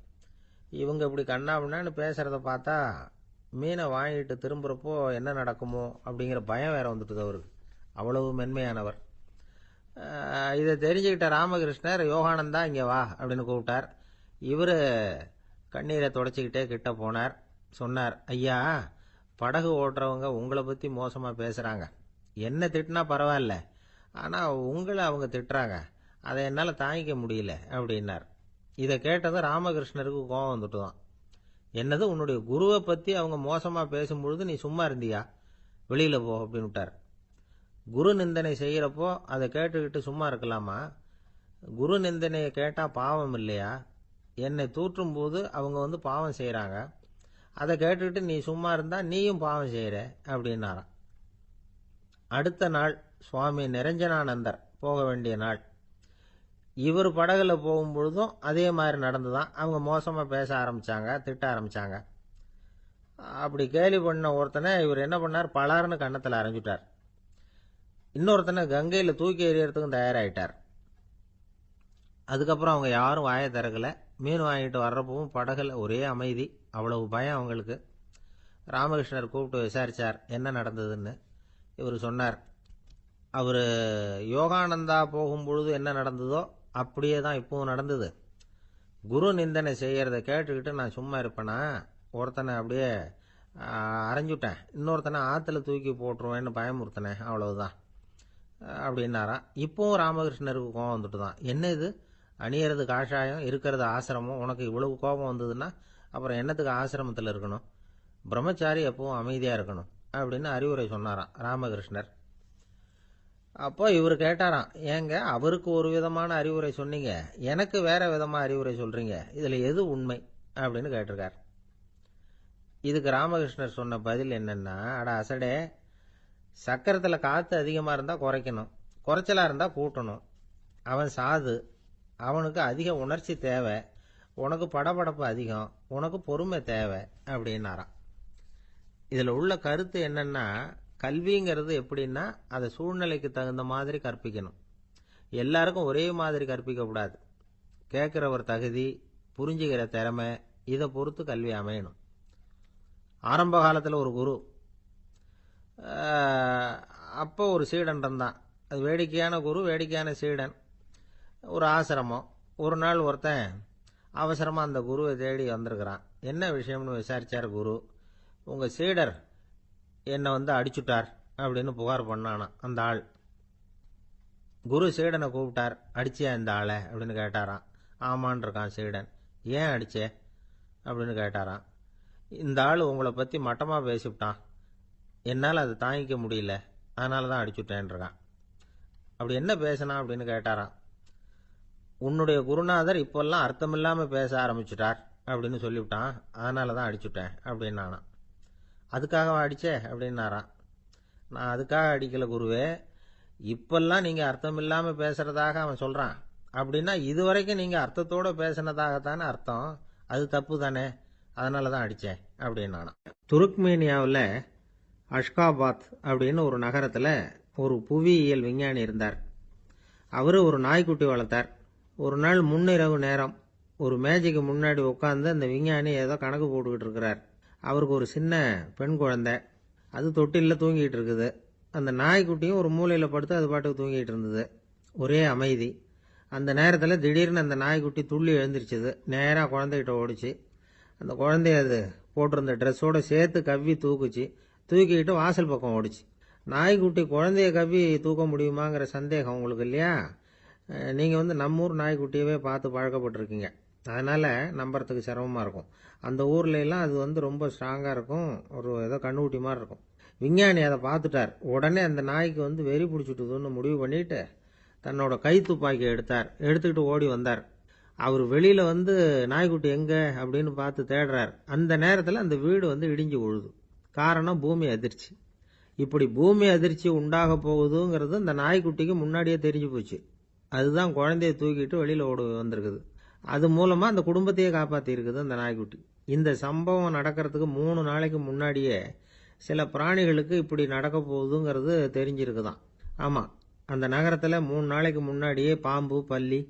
இவங்க இப்படி கண்ணாபின்னான்னு பேசுகிறத பார்த்தா மீனை வாங்கிட்டு திரும்புகிறப்போ என்ன நடக்குமோ அப்படிங்கிற பயம் வேற வந்துட்டுது அவருக்கு. அவ்வளவு மென்மையானவர். இதை தெரிஞ்சுக்கிட்ட ராமகிருஷ்ணர், யோகானந்தா இங்கே வா அப்படின்னு கூப்பிட்டார். இவர் கண்ணீரை தொடச்சிக்கிட்டே கிட்ட போனார். சொன்னார், ஐயா, படகு ஓட்டுறவங்க உங்களை பற்றி மோசமாக பேசுகிறாங்க. என்ன திட்டினா பரவாயில்ல, ஆனால் உங்களை அவங்க திட்டுறாங்க, அதை என்னால் தாங்கிக்க முடியல அப்படின்னார். இதை கேட்டது ராமகிருஷ்ணருக்கு கோபம் வந்துட்டுதான். என்னது, உன்னுடைய குருவை பத்தி அவங்க மோசமா பேசும்பொழுது நீ சும்மா இருந்தியா? வெளியில போ அப்படின்னு விட்டார். குரு நிந்தனை செய்யறப்போ அதை கேட்டுக்கிட்டு சும்மா இருக்கலாமா? குரு நிந்தனையை கேட்டா பாவம் இல்லையா? என்னை தூற்றும் போது அவங்க பாவம் செய்யறாங்க. அதை கேட்டுக்கிட்டு நீ சும்மா இருந்தா நீயும் பாவம் செய்யற அப்படின்னாராம். அடுத்த நாள் சுவாமி நிரஞ்சனானந்தர் போக வேண்டிய நாள். இவர் படகுல போகும்பொழுதும் அதே மாதிரி நடந்துதான். அவங்க மோசமா பேச ஆரம்பிச்சாங்க, திட்ட ஆரம்பிச்சாங்க. அப்படி கேலி பண்ண ஒருத்தனை இவர் என்ன பண்ணார், பலாருன்னு கன்னத்தில் அரைஞ்சுட்டார். இன்னொருத்தனை கங்கையில தூக்கி எறியறதுக்கும் தயாராயிட்டார். அதுக்கப்புறம் அவங்க யாரும் வாயை திறக்கல. மீன் வாங்கிட்டு வர்றப்பவும் படகுல ஒரே அமைதி. அவ்வளவு பயம் அவங்களுக்கு. ராமகிருஷ்ணர் கூப்பிட்டு விசாரிச்சார் என்ன நடந்ததுன்னு. இவர் சொன்னார், அவர் யோகானந்தா போகும்பொழுது என்ன நடந்ததோ அப்படியே தான் இப்பவும் நடந்தது. குரு நிந்தனை செய்யறத கேட்டுக்கிட்டு நான் சும்மா இருப்பேனா? ஒருத்தனை அப்படியே அரைஞ்சுட்டேன், இன்னொருத்தனை ஆற்றுல தூக்கி போட்டுருவேன்னு பயமுறுத்தினேன், அவ்வளவுதான் அப்படின்னாராம். இப்பவும் ராமகிருஷ்ணருக்கு கோபம் வந்துட்டு தான். என்ன இது, அணியறது காஷாயம், இருக்கிறது ஆசிரமம், உனக்கு இவ்வளவு கோபம் வந்ததுன்னா அப்புறம் என்னத்துக்கு ஆசிரமத்தில் இருக்கணும்? பிரம்மச்சாரி எப்பவும் அமைதியாக இருக்கணும் அப்படின்னு அறிவுரை சொன்னாராம் ராமகிருஷ்ணர். அப்போ இவர் கேட்டாராம், ஏங்க அவருக்கு ஒரு விதமான அறிவுரை சொன்னீங்க, எனக்கு வேற விதமா அறிவுரை சொல்றீங்க, இதுல எது உண்மை அப்படின்னு கேட்டிருக்கார். இதுக்கு ராமகிருஷ்ணர் சொன்ன பதில் என்னன்னா, அட அசடே, சக்கரத்தில் காற்று அதிகமாக இருந்தால் குறைக்கணும், குறைச்சலாக இருந்தால் கூட்டணும். அவன் சாது, அவனுக்கு அதிக உணர்ச்சி தேவை, உனக்கு படபடப்பு அதிகம், உனக்கு பொறுமை தேவை அப்படின்னாராம். இதில் உள்ள கருத்து என்னன்னா, கல்விங்கிறது எப்படின்னா அதை சூழ்நிலைக்கு தகுந்த மாதிரி கற்பிக்கணும். எல்லாருக்கும் ஒரே மாதிரி கற்பிக்கக்கூடாது. கேட்குறவர் தகுதி, புரிஞ்சுக்கிற திறமை, இதை பொறுத்து கல்வி அமையணும். ஆரம்ப காலத்தில் ஒரு குரு, அப்போ ஒரு சீடன் இருந்தான். அது வேடிக்கையான குரு, வேடிக்கையான சீடன். ஒரு ஆசிரமம். ஒரு நாள் ஒருத்தன் அவசரமாக அந்த குருவை தேடி வந்திருக்கிறான். என்ன விஷயம்னு விசாரிச்சார் குரு. உங்கள் சீடர் என்னை அடிச்சுட்டார் அப்படின்னு புகார் பண்ணானா அந்த ஆள். குரு சீடனை கூப்பிட்டார். அடிச்சியா இந்த ஆளை அப்படின்னு கேட்டாராம். ஆமான் இருக்கான் சீடன். ஏன் அடிச்சே அப்படின்னு கேட்டாராம். இந்த ஆள் உங்களை பற்றி மட்டமாக பேசிவிட்டான், என்னால் அதை தாங்கிக்க முடியல, அதனால தான் அடிச்சுட்டேன்ருக்கான். அப்படி என்ன பேசினா அப்படின்னு கேட்டாராம். உன்னுடைய குருநாதர் இப்போல்லாம் அர்த்தமில்லாமல் பேச ஆரம்பிச்சுட்டார் அப்படின்னு சொல்லிவிட்டான், அதனால தான் அடிச்சுட்டேன் அப்படின்னு நானாம். அதுக்காக அடிச்சே அப்படின்னாராம். நான் அதுக்காக அடிக்கல குருவே, இப்பெல்லாம் நீங்கள் அர்த்தம் இல்லாமல் பேசுறதாக அவன் சொல்கிறான், அப்படின்னா இதுவரைக்கும் நீங்கள் அர்த்தத்தோடு பேசினதாகத்தானே அர்த்தம், அது தப்பு தானே, அதனால தான் அடித்தேன் அப்படின்னு நானாம். துருக்மேனியாவில் அஷ்காபாத் அப்படின்னு ஒரு நகரத்தில் ஒரு புவியியல் விஞ்ஞானி இருந்தார். அவர் ஒரு நாய்க்குட்டி வளர்த்தார். ஒரு நாள் முன்னிரவு நேரம் ஒரு மேஜைக்கு முன்னாடி உட்காந்து அந்த விஞ்ஞானி ஏதோ கணக்கு போட்டுக்கிட்டு இருக்கிறார். அவருக்கு ஒரு சின்ன பெண் குழந்தை, அது தொட்டிலில் தூங்கிட்டு இருக்குது. அந்த நாய்க்குட்டியும் ஒரு மூலையில் படுத்து அது பாட்டுக்கு தூங்கிட்டு இருந்தது. ஒரே அமைதி. அந்த நேரத்தில் திடீர்னு அந்த நாய்க்குட்டி துள்ளி எழுந்திரிச்சது. நேராக குழந்தைகிட்ட ஓடிச்சு. அந்த குழந்தைய அது போட்டிருந்த ட்ரெஸ்ஸோடு சேர்த்து கவ்வி தூக்குச்சு. தூக்கிக்கிட்டு வாசல் பக்கம் ஓடிச்சு. நாய்க்குட்டி குழந்தைய கவ்வி தூக்க முடியுமாங்கிற சந்தேகம் உங்களுக்கு இல்லையா? நீங்கள் நம்ம ஊர் நாய்க்குட்டியவே பார்த்து பழக்கப்பட்டிருக்கீங்க, அதனால் நம்புறதுக்கு சிரமமாக இருக்கும். அந்த ஊர்ல எல்லாம் அது ரொம்ப ஸ்ட்ராங்காக இருக்கும், ஒரு ஏதோ கண்ணுக்குட்டி மாதிரி இருக்கும். விஞ்ஞானி அதை பார்த்துட்டார். உடனே அந்த நாய்க்கு வெறி பிடிச்சிட்டுதுன்னு முடிவு பண்ணிட்டு தன்னோட கை துப்பாக்கி எடுத்துக்கிட்டு ஓடி வந்தார். அவர் வெளியில் நாய்க்குட்டி எங்கே அப்படின்னு பார்த்து தேடுறார். அந்த நேரத்தில் அந்த வீடு இடிஞ்சு விழுது. காரணம் பூமி அதிர்ச்சி. இப்படி பூமி அதிர்ச்சி உண்டாக போகுதுங்கிறது அந்த நாய்க்குட்டிக்கு முன்னாடியே தெரிஞ்சு போச்சு. அதுதான் குழந்தைய தூக்கிட்டு வெளியில் ஓடி வந்திருக்குது. அது மூலமாக அந்த குடும்பத்தையே காப்பாற்றி இருக்குது அந்த நாய்க்குட்டி. இந்த சம்பவம் நடக்கிறதுக்கு 3 நாளைக்கு முன்னாடியே சில பிராணிகளுக்கு இப்படி நடக்க போகுதுங்கிறது தெரிஞ்சிருக்குதான். ஆமாம், அந்த நகரத்தில் 3 நாளைக்கு முன்னாடியே பாம்பு, பல்லி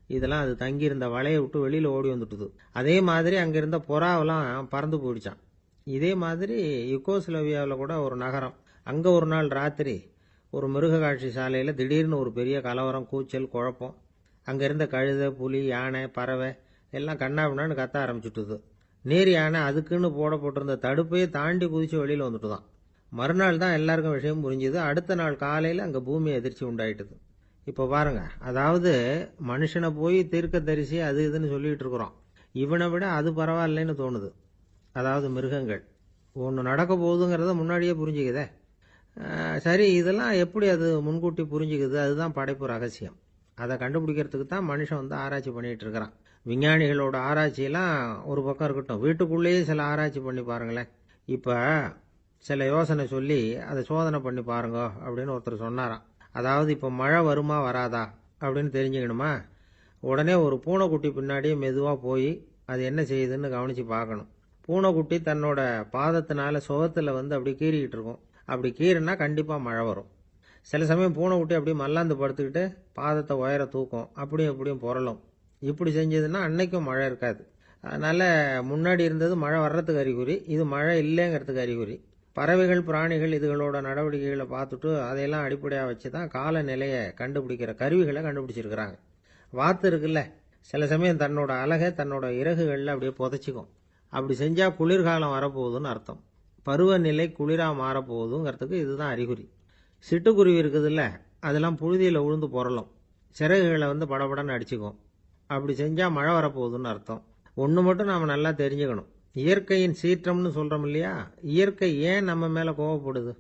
இதெல்லாம் அது தங்கியிருந்த வலையை விட்டு வெளியில் ஓடி வந்துட்டுது. அதே மாதிரி அங்கிருந்த புறாவெல்லாம் பறந்து போயிடுச்சான். இதே மாதிரி யுகோஸ்லோவியாவில் கூட ஒரு நகரம், அங்கே ஒரு நாள் ராத்திரி ஒரு மிருக காட்சி சாலையில் திடீர்னு ஒரு பெரிய கலவரம், கூச்சல், குழப்பம். அங்கே இருந்த கழுதை, புலி, யானை, பறவை எல்லாம் கண்ணாபின்னான்னு கத்த ஆரம்பிச்சுட்டுது. நீர் யானை அதுக்குன்னு போடப்பட்டிருந்த தடுப்பையே தாண்டி குதிச்சு வெளியில் வந்துட்டு தான். மறுநாள் தான் எல்லாருக்கும் விஷயம் புரிஞ்சுது. அடுத்த நாள் காலையில் அங்கே பூமி அதிர்ச்சி உண்டாயிட்டுது. இப்போ பாருங்க, அதாவது மனுஷனை போய் தீர்க்கதரிசி அது இதுன்னு சொல்லிட்டு இருக்கிறோம். இவனை விட அது பரவாயில்லைன்னு தோணுது. அதாவது மிருகங்கள் ஒன்று நடக்க போகுதுங்கிறத முன்னாடியே புரிஞ்சுக்குதே. சரி, இதெல்லாம் எப்படி அது முன்கூட்டி புரிஞ்சுக்குது? அதுதான் படைப்பு ரகசியம். அதை கண்டுபிடிக்கிறதுக்கு தான் மனுஷன் ஆராய்ச்சி பண்ணிட்டு இருக்கிறான். விஞ்ஞானிகளோட ஆராய்ச்சியெல்லாம் ஒரு பக்கம் இருக்கட்டும், வீட்டுக்குள்ளேயே சில ஆராய்ச்சி பண்ணி பாருங்களேன். இப்போ சில யோசனை சொல்லி அதை சோதனை பண்ணி பாருங்க அப்படின்னு ஒருத்தர் சொன்னாராம். அதாவது இப்போ மழை வருமா வராதா அப்படின்னு தெரிஞ்சுக்கணுமா, உடனே ஒரு பூனைக்குட்டி பின்னாடியே மெதுவாக போய் அது என்ன செய்யுதுன்னு கவனித்து பார்க்கணும். பூனைக்குட்டி தன்னோட பாதத்தினால சுகத்தில் அப்படி கீறிக்கிட்டு இருக்கும். அப்படி கீறினா கண்டிப்பாக மழை வரும். சில சமயம் பூனைக்குட்டி அப்படி மல்லாந்து படுத்துக்கிட்டு பாதத்தை உயர தூக்கும், அப்படியும் இப்படியும் புரளும். இப்படி செஞ்சதுன்னா அன்னைக்கும் மழை இருக்காது. அதனால் முன்னாடி இருந்தது மழை வர்றதுக்கு அறிகுறி, இது மழை இல்லைங்கிறதுக்கு அறிகுறி. பறவைகள் பிராணிகள் இதுகளோட நடவடிக்கைகளை பார்த்துட்டு அதையெல்லாம் அடிப்படையாக வச்சு தான் காலநிலையை கண்டுபிடிக்கிற கருவிகளை கண்டுபிடிச்சிருக்கிறாங்க. வாத்து இருக்குல்ல, சில சமயம் தன்னோட அழகை தன்னோட இறகுகளில் அப்படியே புதைச்சிக்கும். அப்படி செஞ்சால் குளிர்காலம் வரப்போகுதுன்னு அர்த்தம். பருவநிலை குளிராக மாறப்போகுதுங்கிறதுக்கு இதுதான் அறிகுறி. சிட்டுக்குருவி இருக்குதுல்ல, அதெல்லாம் புழுதியில் உழுந்து புரளும், சிறகுகளை படபடன்னு அடிச்சுக்கும். அப்படி செஞ்சால் மழை வரப்போகுதுன்னு அர்த்தம். ஒன்று மட்டும் நாம் நல்லா தெரிஞ்சுக்கணும், இயற்கையின் சீற்றம்னு சொல்கிறோம் இல்லையா, இயற்கை ஏன் நம்ம மேலே கோவப்படுது?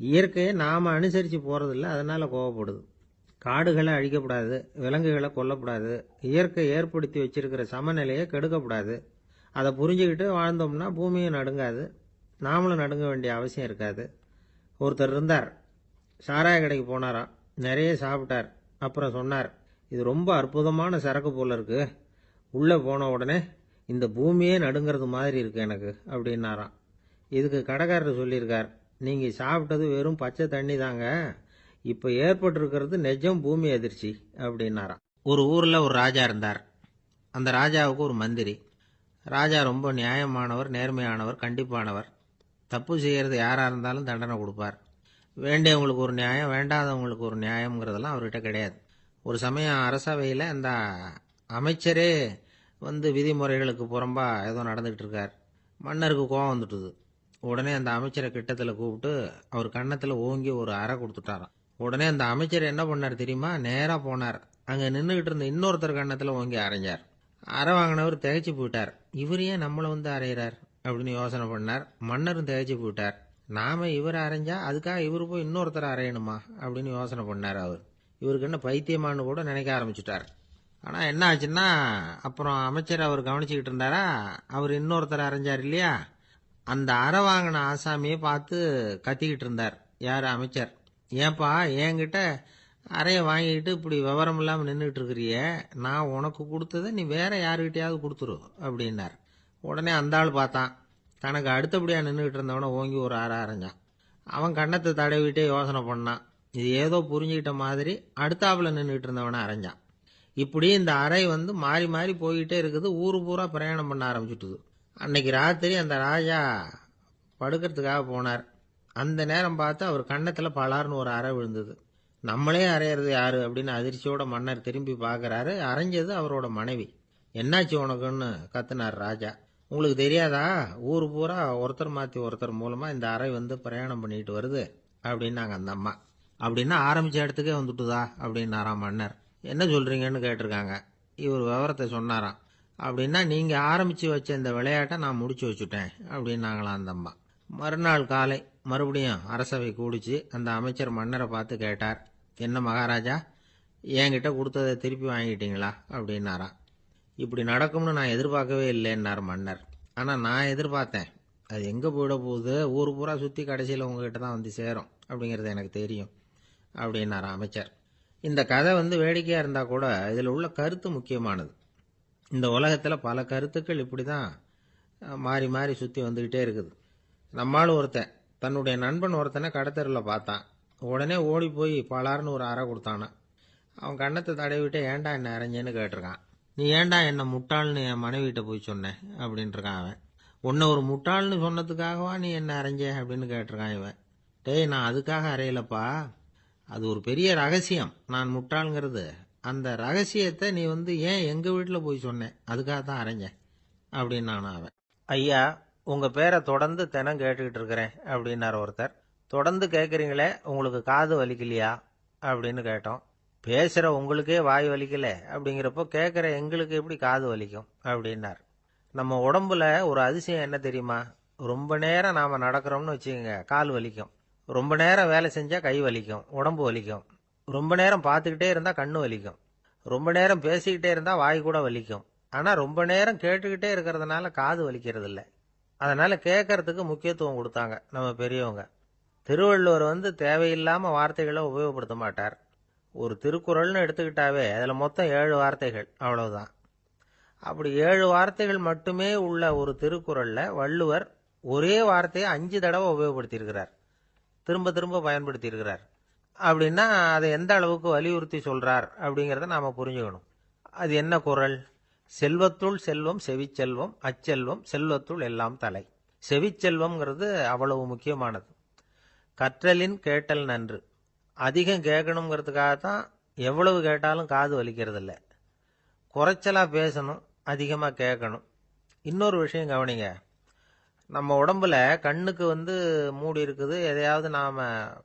இயற்கையை நாம் அனுசரித்து போகிறதில்ல, அதனால் கோவப்படுது. காடுகளை அழிக்கப்படாது, விலங்குகளை கொல்லக்கூடாது, இயற்கை ஏற்படுத்தி வச்சிருக்கிற சமநிலையை கெடுக்கக்கூடாது. அதை புரிஞ்சுக்கிட்டு வாழ்ந்தோம்னா பூமியும் நடுங்காது, நாமளும் நடுங்க வேண்டிய அவசியம் இருக்காது. ஒருத்தர் இருந்தார், சாராய கடைக்கு போனாராம், நிறைய சாப்பிட்டார். அப்புறம் சொன்னார், இது ரொம்ப அற்புதமான சரக்கு போல இருக்கு, உள்ளே போன உடனே இந்த பூமியே நடுங்கிறது மாதிரி இருக்கு எனக்கு அப்படின்னாராம். இதுக்கு கடைக்காரர் சொல்லியிருக்கார், நீங்கள் சாப்பிட்டது வெறும் பச்சை தண்ணி தாங்க, இப்போ ஏற்பட்டிருக்கிறது நிஜம் பூமி அதிர்ச்சி அப்படின்னாராம். ஒரு ஊரில் ஒரு ராஜா இருந்தார். அந்த ராஜாவுக்கு ஒரு மந்திரி. ராஜா ரொம்ப நியாயமானவர், நேர்மையானவர், கண்டிப்பானவர். தப்பு செய்கிறது யாராக இருந்தாலும் தண்டனை கொடுப்பார். வேண்டியவங்களுக்கு ஒரு நியாயம், வேண்டாதவங்களுக்கு ஒரு நியாயம்ங்கிறதெல்லாம் அவர்கிட்ட கிடையாது. ஒரு சமயம் அரசவையில் அந்த அமைச்சரே விதிமுறைகளுக்கு புறம்பா ஏதோ நடந்துகிட்டு இருக்கார். மன்னருக்கு கோபம் வந்துட்டுது. உடனே அந்த அமைச்சரை கிட்டத்தில் கூப்பிட்டு அவர் கன்னத்தில் ஓங்கி ஒரு அறை கொடுத்துட்டாராம். உடனே அந்த அமைச்சர் என்ன பண்ணார் தெரியுமா, நேராக போனார், அங்கே நின்றுக்கிட்டு இருந்த இன்னொருத்தர் கன்னத்தில் ஓங்கி அரைஞ்சார். அறை வாங்கினவர் திகைச்சு போயிட்டார். இவர் ஏன் நம்மளை அரைகிறார் அப்படின்னு யோசனை பண்ணார். மன்னரும் திகைச்சு போயிட்டார். நாம இவர் அரைஞ்சா அதுக்காக இவர் போய் இன்னொருத்தர் அரையணுமா அப்படின்னு யோசனை பண்ணார். இவருக்கு என்ன பைத்தியமானு கூட நினைக்க ஆரம்பிச்சுட்டார். ஆனால் என்ன ஆச்சுன்னா, அப்புறம் அமைச்சர் அவர் கவனிச்சுக்கிட்டு இருந்தாரா, அவர் இன்னொருத்தர் அரைஞ்சார் இல்லையா, அந்த அறை வாங்கின ஆசாமியை பார்த்து கத்திக்கிட்டு இருந்தார். யார்? அமைச்சர். ஏன்பா என்கிட்ட அறையை வாங்கிக்கிட்டு இப்படி விவரம் இல்லாமல் நின்றுட்டு இருக்கிறிய, நான் உனக்கு கொடுத்ததை நீ வேற யாருக்கிட்டையாவது கொடுத்துரு அப்படின்னார். உடனே அந்த ஆள் பார்த்தான், தனக்கு அடுத்தபடியாக நின்றுக்கிட்டு இருந்தவனை ஓங்கி ஒரு அறை அரைஞ்சான். அவன் கண்ணத்தை தடவிட்டே யோசனை பண்ணான். இது ஏதோ புரிஞ்சுக்கிட்ட மாதிரி அடுத்தாப்புல நின்றுக்கிட்டு இருந்தவனை அரைஞ்சான். இப்படி இந்த அறை மாறி மாறி போய்கிட்டே இருக்குது. ஊரு பூரா பிரயாணம் பண்ண ஆரம்பிச்சுட்டுது. அன்னைக்கு ராத்திரி அந்த ராஜா படுக்கிறதுக்காக போனார். அந்த நேரம் பார்த்து அவர் கன்னத்தில் பலார்னு ஒரு அறை விழுந்தது. நம்மளே அரையிறது யாரு அப்படின்னு அதிர்ச்சியோட மன்னர் திரும்பி பார்க்கறாரு. அரைஞ்சது அவரோட மனைவி. என்னாச்சு உனக்குன்னு கத்துனார் ராஜா. உங்களுக்கு தெரியாதா, ஊர் பூரா ஒருத்தர் மாற்றி ஒருத்தர் மூலமா இந்த அறை பிரயாணம் பண்ணிட்டு வருது அப்படின்னாங்க அந்த அம்மா. அப்படின்னா ஆரம்பிச்ச இடத்துக்கே வந்துட்டுதா அப்படின்னாராம் மன்னர். என்ன சொல்றீங்கன்னு கேட்டிருக்காங்க. இவர் விவரத்தை சொன்னாராம். அப்படின்னா நீங்க ஆரம்பிச்சு வச்ச இந்த விளையாட்டை நான் முடிச்சு வச்சுட்டேன் அப்படின்னாங்களாம் அந்த அம்மா. மறுநாள் காலை மறுபடியும் அரசவை கூடிச்சு அந்த அமைச்சர் மன்னரை பார்த்து கேட்டார், என்ன மகாராஜா, என்கிட்ட கொடுத்ததை திருப்பி வாங்கிட்டீங்களா அப்படின்னாராம். இப்படி நடக்கும்னு நான் எதிர்பார்க்கவே இல்லைன்னார் மன்னர். ஆனால் நான் எதிர்பார்த்தேன், அது எங்கே போயிட போகுது, ஊர் பூரா சுற்றி கடைசியில் உங்ககிட்ட தான் சேரும் அப்படிங்கிறது எனக்கு தெரியும் அப்படின்னார் அமைச்சர். இந்த கதை வேடிக்கையாக இருந்தால் கூட இதில் உள்ள கருத்து முக்கியமானது. இந்த உலகத்தில் பல கருத்துக்கள் இப்படி தான் மாறி மாறி சுற்றி வந்துக்கிட்டே இருக்குது. நம்மால் ஒருத்தன் தன்னுடைய நண்பன் ஒருத்தனை கடத்தெருவில் பார்த்தான். உடனே ஓடி போய் பலார்னு ஒரு அறை கொடுத்தானா. அவன் கண்ணத்தை தடவிட்டு ஏன்டா என்ன அரைஞ்சேன்னு கேட்டிருக்கான். நீ ஏன்டா என்ன முட்டாள்னு என் மனைவிட்ட போய் சொன்னேன் அப்படின்ட்டுருக்கான் அவன். உன்னை ஒரு முட்டாள்னு சொன்னதுக்காகவா நீ என்ன அரைஞ்ச அப்படின்னு கேட்டிருக்கான் இவன். டேய், நான் அதுக்காக அறையலப்பா, அது ஒரு பெரிய ரகசியம், நான் முட்டாளுங்கிறது. அந்த ரகசியத்தை நீ ஏன் எங்கள் வீட்டில் போய் சொன்னேன், அதுக்காக தான் அரைஞ்சேன் அப்படின்னு அவன். ஐயா, உங்கள் பேரை தொடர்ந்து தினம் கேட்டுக்கிட்டு இருக்கிறேன் அப்படின்னார் ஒருத்தர். தொடர்ந்து கேட்குறீங்களே, உங்களுக்கு காது வலிக்கலையா அப்படின்னு கேட்டோம். பேசுகிற உங்களுக்கே வாய் வலிக்கல அப்படிங்கிறப்போ கேட்குற எங்களுக்கு எப்படி காது வலிக்கும் அப்படின்னார். நம்ம உடம்புல ஒரு அதிசயம் என்ன தெரியுமா? ரொம்ப நேரம் நாம் நடக்கிறோம்னு வச்சுக்கோங்க, கால் வலிக்கும். ரொம்ப நேரம் வேலை செஞ்சால் கை வலிக்கும், உடம்பு வலிக்கும். ரொம்ப நேரம் பார்த்துக்கிட்டே இருந்தால் கண்ணு வலிக்கும். ரொம்ப நேரம் பேசிக்கிட்டே இருந்தால் வாய் கூட வலிக்கும். ஆனால் ரொம்ப நேரம் கேட்டுக்கிட்டே இருக்கிறதுனால காது வலிக்கிறது இல்லை. அதனால் கேட்கறதுக்கு முக்கியத்துவம் கொடுத்தாங்க நம்ம பெரியவங்க. திருவள்ளுவர் தேவையில்லாமல் வார்த்தைகளை உபயோகப்படுத்த மாட்டார். ஒரு திருக்குறள்னு எடுத்துக்கிட்டாவே அதில் மொத்தம் 7 வார்த்தைகள், அவ்வளவுதான். அப்படி 7 வார்த்தைகள் மட்டுமே உள்ள ஒரு திருக்குறளில் வள்ளுவர் ஒரே வார்த்தையை 5 தடவை உபயோகப்படுத்தியிருக்கிறார், திரும்ப திரும்ப பயன்படுத்தியிருக்கிறார். அப்படின்னா அதை எந்த அளவுக்கு வலியுறுத்தி சொல்றார் அப்படிங்கிறத நாம் புரிஞ்சுக்கணும். அது என்ன குறள்? செல்வத்துள் செல்வம் செவிச்செல்வம், அச்செல்வம் செல்வத்துள் எல்லாம் தலை. செவிச்செல்வம்ங்கிறது அவ்வளவு முக்கியமானது. கற்றலின் கேட்டல் நன்று. அதிகம் கேட்கணுங்கிறதுக்காகத்தான் எவ்வளவு கேட்டாலும் காது வலிக்கிறது இல்லை. குறைச்சலாக பேசணும், அதிகமாக கேட்கணும். இன்னொரு விஷயம் கவனிங்க. நம்ம உடம்புல கண்ணுக்கு மூடி இருக்குது, எதையாவது நாம்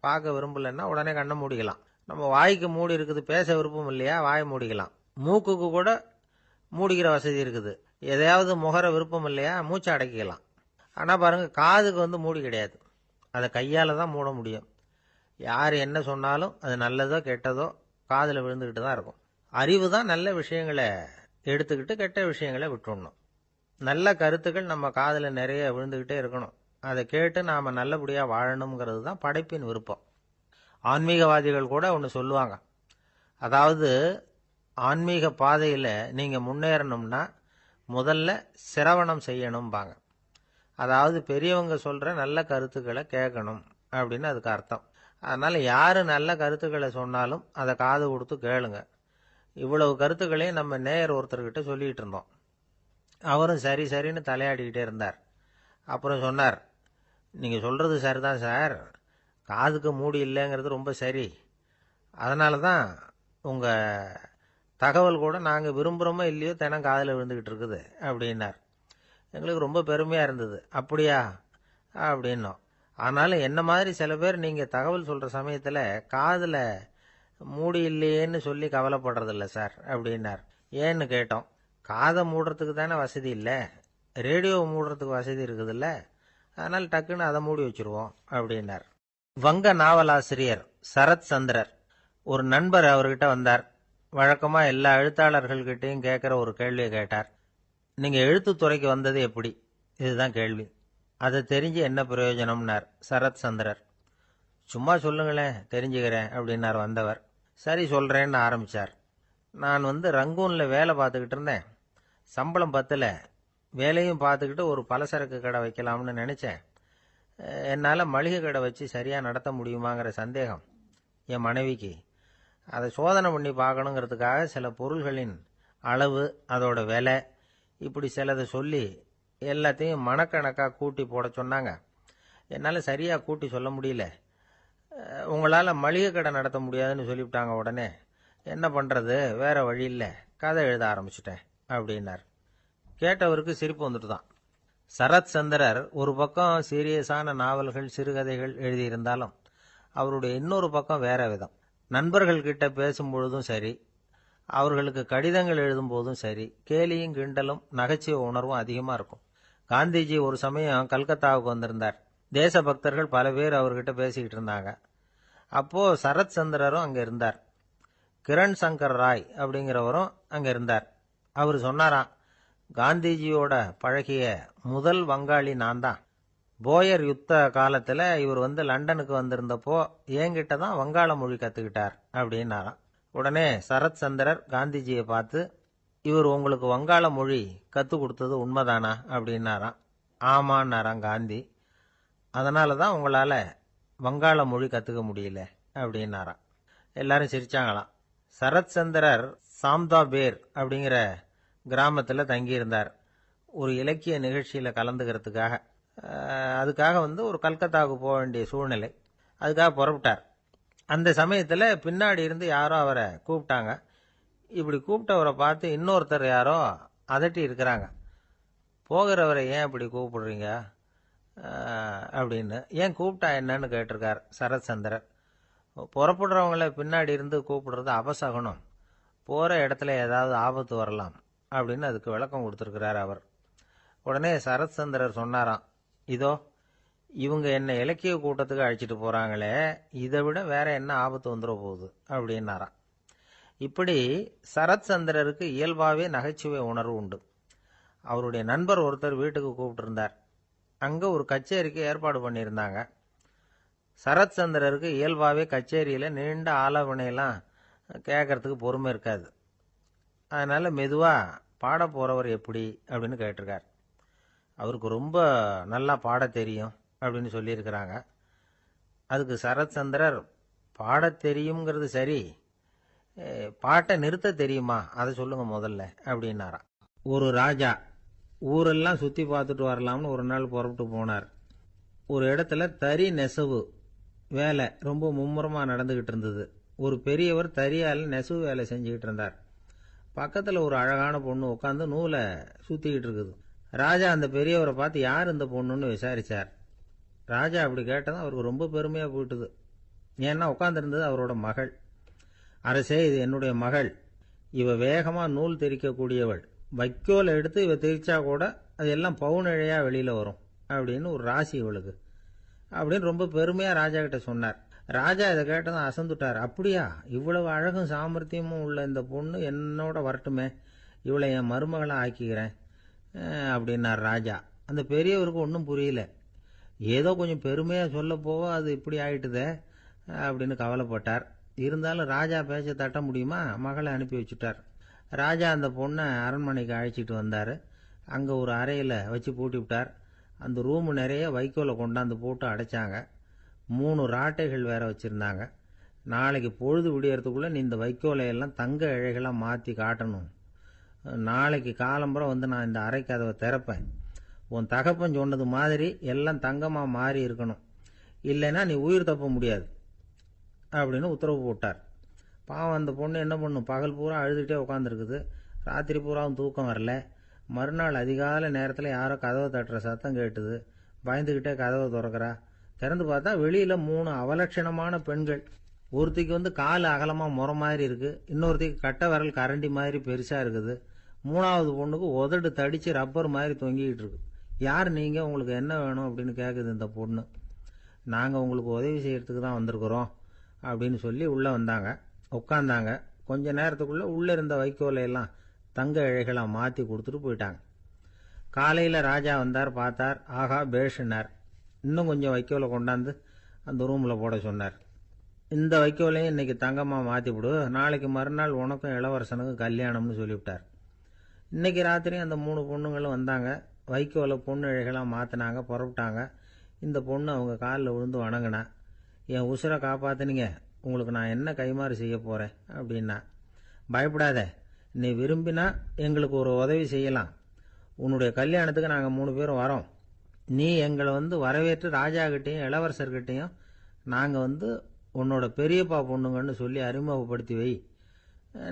பார்க்க விரும்பலைன்னா உடனே கண்ணை மூடிக்கலாம். நம்ம வாய்க்கு மூடி இருக்குது, பேச விருப்பம் இல்லையா, வாயை மூடிக்கலாம். மூக்குக்கு கூட மூடிக்கிற வசதி இருக்குது, எதையாவது முகர விருப்பம் இல்லையா, மூச்சை அடக்கிக்கலாம். ஆனால் பாருங்கள், காதுக்கு மூடி கிடையாது, அதை கையால் தான் மூட முடியும். யார் என்ன சொன்னாலும் அது நல்லதோ கெட்டதோ காதில் விழுந்துக்கிட்டு தான் இருக்கும். அறிவு தான் நல்ல விஷயங்களை எடுத்துக்கிட்டு கெட்ட விஷயங்களை விட்டுடணும். நல்ல கருத்துக்கள் நம்ம காதில் நிறைய விழுந்துக்கிட்டே இருக்கணும். அதை கேட்டு நாம் நல்லபடியாக வாழணுங்கிறது தான் படைப்பின் விருப்பம். ஆன்மீகவாதிகள் கூட ஒன்று சொல்லுவாங்க. அதாவது, ஆன்மீக பாதையில் நீங்கள் முன்னேறணும்னா முதல்ல சிரவணம் செய்யணும்பாங்க. அதாவது பெரியவங்க சொல்கிற நல்ல கருத்துக்களை கேட்கணும் அப்படின்னு அதுக்கு அர்த்தம். அதனால் யார் நல்ல கருத்துக்களை சொன்னாலும் அதை காது கொடுத்து கேளுங்க. இவ்வளவு கருத்துக்களையும் நம்ம நேயர் ஒருத்தர்கிட்ட சொல்லிகிட்டு இருந்தோம். அவரும் சரி சரின்னு தலையாடிக்கிட்டே இருந்தார். அப்புறம் சொன்னார், நீங்கள் சொல்கிறது சரிதான் சார், காதுக்கு மூடி இல்லைங்கிறது ரொம்ப சரி. அதனால தான் உங்கள் தகவல் கூட நாங்கள் விரும்புகிறோமோ இல்லையோ தினம் காதில் விழுந்துக்கிட்டு இருக்குது அப்படின்னார். எங்களுக்கு ரொம்ப பெருமையாக இருந்தது. அப்படியா அப்படின்னோம். ஆனாலும் என்ன மாதிரி சில பேர் நீங்கள் தகவல் சொல்கிற சமயத்தில் காதில் மூடி இல்லையேன்னு சொல்லி கவலைப்படுறதில்ல சார் அப்படின்னார். ஏன்னு கேட்டோம். காதை மூடுறதுக்கு தானே வசதி இல்லை, ரேடியோவை மூடுறதுக்கு வசதி இருக்குதுல்ல, அதனால் டக்குன்னு அதை மூடி வச்சுருவோம் அப்படின்னார். வங்க நாவலாசிரியர் சரத் சந்திரர் ஒரு நண்பர் அவர்கிட்ட வந்தார். வழக்கமாக எல்லா எழுத்தாளர்கள்கிட்டையும் கேட்குற ஒரு கேள்வியை கேட்டார். நீங்கள் எழுத்துத்துறைக்கு வந்தது எப்படி? இதுதான் கேள்வி. அதை தெரிஞ்சு என்ன பிரயோஜனம்னார் சரத் சந்திரர். சும்மா சொல்லுங்களேன், தெரிஞ்சுக்கிறேன் அப்படின்னார் வந்தவர். சரி சொல்கிறேன்னு ஆரம்பித்தார். நான் ரங்கூனில் வேலை பார்த்துக்கிட்டு இருந்தேன். சம்பளம் பத்தலை. வேலையும் பார்த்துக்கிட்டு ஒரு பலசரக்கு கடை வைக்கலாம்னு நினச்சேன். என்னால் மளிகை கடை வச்சு சரியாக நடத்த முடியுமாங்கிற சந்தேகம் என் மனைவிக்கு. அதை சோதனை பண்ணி பார்க்கணுங்கிறதுக்காக சில பொருள்களின் அளவு, அதோட விலை, இப்படி சிலதை சொல்லி எல்லாத்தையும் மனக்கணக்காக கூட்டி போட சொன்னாங்க. என்னால் சரியாக கூட்டி சொல்ல முடியல. உங்களால் மளிகை கடை நடத்த முடியாதுன்னு சொல்லிவிட்டாங்க. உடனே என்ன பண்ணுறது, வேறு வழி இல்லை, கதை எழுத ஆரம்பிச்சிட்டேன் அப்படின்னார். கேட்டவருக்கு சிரிப்பு வந்துட்டு தான். சரத் சந்திரர் ஒரு பக்கம் சீரியஸான நாவல்கள், சிறுகதைகள் எழுதியிருந்தாலும் அவருடைய இன்னொரு பக்கம் வேற விதம். நண்பர்கள்கிட்ட பேசும்பொழுதும் சரி, அவர்களுக்கு கடிதங்கள் எழுதும்போதும் சரி, கேலியும் கிண்டலும் நகைச்சுவை உணர்வும் அதிகமாக இருக்கும். காந்திஜி ஒரு சமயம் கல்கத்தாவுக்கு வந்திருந்தார். தேசபக்தர்கள் பல பேர் அவர்கிட்ட பேசிக்கிட்டு இருந்தாங்க. அப்போது சரத் சந்திரரும் அங்கே இருந்தார். கிரண் சங்கர் ராய் அப்படிங்கிறவரும் அங்கே இருந்தார். அவர் சொன்னாராம், காந்திஜியோட பழகிய முதல் வங்காளி நான் தான். போயர் யுத்த காலத்தில் இவர் லண்டனுக்கு வந்திருந்தப்போ என்கிட்ட தான் வங்காள மொழி கற்றுக்கிட்டார் அப்படின்னாராம். உடனே சரத் சந்திரர் காந்திஜியை பார்த்து, இவர் உங்களுக்கு வங்காள மொழி கற்றுக் கொடுத்தது உண்மைதானா அப்படின்னாராம். ஆமான்னாராம் காந்தி. அதனால தான் உங்களால் வங்காள மொழி கற்றுக்க முடியல அப்படின்னாராம். எல்லாரும் சிரிச்சாங்களாம். சரத் சந்திரர் சாம்தா பேர் அப்படிங்கிற கிராமத்தில் தங்கியிருந்தார் ஒரு இலக்கிய நிகழ்ச்சியில் கலந்துக்கிறதுக்காக. அதுக்காக ஒரு கல்கத்தாவுக்கு போக வேண்டிய சூழ்நிலை. அதுக்காக புறப்பட்டார். அந்த சமயத்தில் பின்னாடி இருந்து யாரோ அவரை கூப்பிட்டாங்க. இப்படி கூப்பிட்டவரை பார்த்து இன்னொருத்தர் யாரோ அதட்டி இருக்கிறாங்க. போகிறவரை ஏன் இப்படி கூப்பிடுறீங்க அப்படின்னு. ஏன் கூப்பிட்டா என்னன்னு கேட்டிருக்கார் சரத் சந்திரர். புறப்படுறவங்கள பின்னாடி இருந்து கூப்பிடுறது அபசகுனம், போகிற இடத்துல ஏதாவது ஆபத்து வரலாம் அப்படின்னு அதுக்கு விளக்கம் கொடுத்துருக்கிறார் அவர். உடனே சரத்சந்திரர் சொன்னாராம், இதோ இவங்க என்ன இலக்கிய கூட்டத்துக்கு அழைச்சிட்டு போகிறாங்களே, இதை விட வேற என்ன ஆபத்து வந்துட போகுது அப்படின்னாராம். இப்படி சரத்சந்திரருக்கு இயல்பாகவே நகைச்சுவை உணர்வு உண்டு. அவருடைய நண்பர் ஒருத்தர் வீட்டுக்கு கூப்பிட்டுருந்தார். அங்கே ஒரு கச்சேரிக்கு ஏற்பாடு பண்ணியிருந்தாங்க. சரத்சந்திரருக்கு இயல்பாகவே கச்சேரியில் நீண்ட ஆலோசனையெல்லாம் கேட்கறதுக்கு பொறுமை இருக்காது. அதனால் மெதுவாக பாட போகிறவர் எப்படி அப்படின்னு கேட்டிருக்கார். அவருக்கு ரொம்ப நல்லா பாட தெரியும் அப்படின்னு சொல்லியிருக்கிறாங்க. அதுக்கு சரத்சந்திரர், பாட தெரியுங்கிறது சரி, பாட்டை நிறுத்த தெரியுமா அதை சொல்லுங்க முதல்ல அப்படின்னாராம். ஒரு ராஜா ஊரெல்லாம் சுற்றி பார்த்துட்டு வரலாம்னு ஒரு நாள் புறப்பட்டு போனார். ஒரு இடத்துல தறி நெசவு வேலை ரொம்ப மும்முரமாக நடந்துக்கிட்டு இருந்தது. ஒரு பெரியவர் தறியால் நெசவு வேலை செஞ்சுக்கிட்டு இருந்தார். பக்கத்தில் ஒரு அழகான பொண்ணு உட்காந்து நூலை சுற்றிக்கிட்டு இருக்குது. ராஜா அந்த பெரியவரை பார்த்து யார் இந்த பொண்ணுன்னு விசாரித்தார். ராஜா அப்படி கேட்டதும் அவருக்கு ரொம்ப பெருமையாக போயிட்டுது. ஏன்னா உட்காந்துருந்தது அவரோட மகள். அரசே, இது என்னுடைய மகள். இவ வேகமாக நூல் தெரிக்கக்கூடியவள். வைக்கோலை எடுத்து இவ தெரிச்சா கூட அது எல்லாம் பவுனிழையாக வெளியில் வரும் அப்படின்னு ஒரு ராசி இவளுக்கு அப்படின்னு ரொம்ப பெருமையாக ராஜா கிட்ட சொன்னார். ராஜா இதை கேட்டதும் அசந்துட்டார். அப்படியா, இவ்வளவு அழகும் சாமர்த்தியமும் உள்ள இந்த பொண்ணு என்னோட வரட்டுமே, இவளை என் மருமகளை ஆக்கிக்கிறேன் அப்படின்னார் ராஜா. அந்த பெரியவருக்கு ஒன்றும் புரியல. ஏதோ கொஞ்சம் பெருமையாக சொல்ல போவ அது இப்படி ஆயிட்டுதே அப்படின்னு கவலைப்பட்டார். இருந்தாலும் ராஜா பேச்ச தட்ட முடியுமா, மகளை அனுப்பி வச்சுட்டார். ராஜா அந்த பொண்ணை அரண்மனைக்கு அழைச்சிட்டு வந்தார். அங்கே ஒரு அறையில் வச்சு பூட்டி விட்டார். அந்த ரூமு நிறைய வைக்கோலை கொண்டாந்து போட்டு அடைச்சாங்க. 3 ராட்டைகள் வேற வச்சுருந்தாங்க. நாளைக்கு பொழுது விடியறதுக்குள்ளே நீ இந்த வைக்கோலையெல்லாம் தங்க இழைகளாக மாற்றி காட்டணும். நாளைக்கு காலம்புறம் வந்து நான் இந்த அறை கதவை திறப்பேன். உன் தகப்பன் சொன்னது மாதிரி எல்லாம் தங்கமாக மாறி இருக்கணும், இல்லைன்னா நீ உயிர் தப்ப முடியாது அப்படின்னு உத்தரவு போட்டார். பாவம் அந்த பொண்ணு என்ன பண்ணும், பகல் பூரா அழுதுகிட்டே உட்காந்துருக்குது. ராத்திரி பூராவும் தூக்கம் வரல. மறுநாள் அதிகாலை நேரத்தில் யாரோ கதவை தட்டுற சத்தம் கேட்டுது. பயந்துக்கிட்டே கதவை திறக்கிறா. திறந்து பார்த்தா வெளியில் 3 அவலட்சணமான பெண்கள். ஒருத்திக்கு வந்து கால் அகலமாக முறை மாதிரி இருக்குது, இன்னொருத்திக்கு கட்டை விரல் கரண்டி மாதிரி பெருசாக இருக்குது, 3வது பொண்ணுக்கு உதடு தடித்து ரப்பர் மாதிரி தொங்கிக்கிட்டு இருக்கு. யார் நீங்கள், உங்களுக்கு என்ன வேணும் அப்படின்னு கேட்குது இந்த பொண்ணு. நாங்கள் உங்களுக்கு உதவி செய்கிறதுக்கு தான் வந்திருக்கிறோம் அப்படின்னு சொல்லி உள்ளே வந்தாங்க. உட்காந்தாங்க. கொஞ்ச நேரத்துக்குள்ளே உள்ளே இருந்த வைக்கோலையெல்லாம் தங்க இழைகளாக மாற்றி கொடுத்துட்டு போயிட்டாங்க. காலையில் ராஜா வந்தார். பார்த்தார். ஆகா பேஷுனார். இன்னும் கொஞ்சம் வைக்கோலை கொண்டாந்து அந்த ரூமில் போட சொன்னார். இந்த வைக்கோலையும் இன்னைக்கு தங்கமாக மாற்றி விடு, நாளைக்கு மறுநாள் உனக்கும் இளவரசனுக்கும் கல்யாணம்னு சொல்லிவிட்டார். இன்னைக்கு ராத்திரி அந்த 3 பொண்ணுங்களும் வந்தாங்க. வைக்கோலை பொண்ணு இழைகளாக மாற்றினாங்க, புறப்பட்டாங்க. இந்த பொண்ணு அவங்க காலில் விழுந்து வணங்கினா. என் உசுரை காப்பாற்றினீங்க, உங்களுக்கு நான் என்ன கைமாறு செய்ய போகிறேன் அப்படின்னா. பயப்படாத, நீ விரும்பினா எங்களுக்கு ஒரு உதவி செய்யலாம். உன்னுடைய கல்யாணத்துக்கு நாங்கள் 3 பேரும் வரோம். நீ எங்களை வந்து வரவேற்று ராஜாக்கிட்டையும் இளவரசர்கிட்டையும் நாங்கள் உன்னோட பெரியப்பா பொண்ணுங்கன்னு சொல்லி அறிமுகப்படுத்தி வை,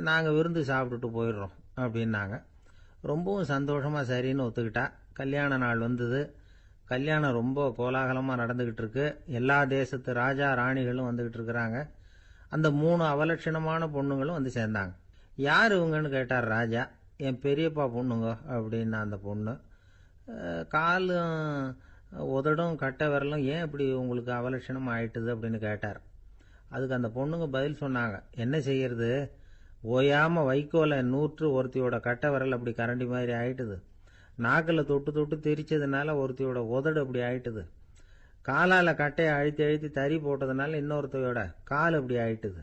நாங்கள் விருந்து சாப்பிட்டுட்டு போயிடுறோம் அப்படின்னாங்க. ரொம்பவும் சந்தோஷமாக சரின்னு ஒத்துக்கிட்டா. கல்யாண நாள் வந்தது. கல்யாணம் ரொம்ப கோலாகலமாக நடந்துக்கிட்டு இருக்கு. எல்லா தேசத்து ராஜா ராணிகளும் வந்துக்கிட்டு இருக்கிறாங்க. அந்த 3 அவலட்சணமான பொண்ணுங்களும் வந்து சேர்ந்தாங்க. யார் இவங்கன்னு கேட்டார் ராஜா. என் பெரியப்பா பொண்ணுங்க அப்படின்னா அந்த பொண்ணு. காலும் உதடும் கட்டை விரலும் ஏன் இப்படி உங்களுக்கு அவலட்சணம் ஆயிட்டுது அப்படின்னு கேட்டார். அதுக்கு அந்த பொண்ணுங்க பதில் சொன்னாங்க. என்ன செய்யறது, ஓயாமல் வைக்கோலை நூற்று ஒருத்தியோட கட்டை விரல் அப்படி கரண்டி மாதிரி ஆயிட்டுது. நாக்கில் தொட்டு தொட்டு திரிச்சதுனால ஒருத்தியோட உதடு அப்படி ஆயிட்டுது. காலால் கட்டையை அழுத்தி அழுத்தி தறி போட்டதுனால இன்னொருத்தையோட கால் அப்படி ஆயிட்டுது.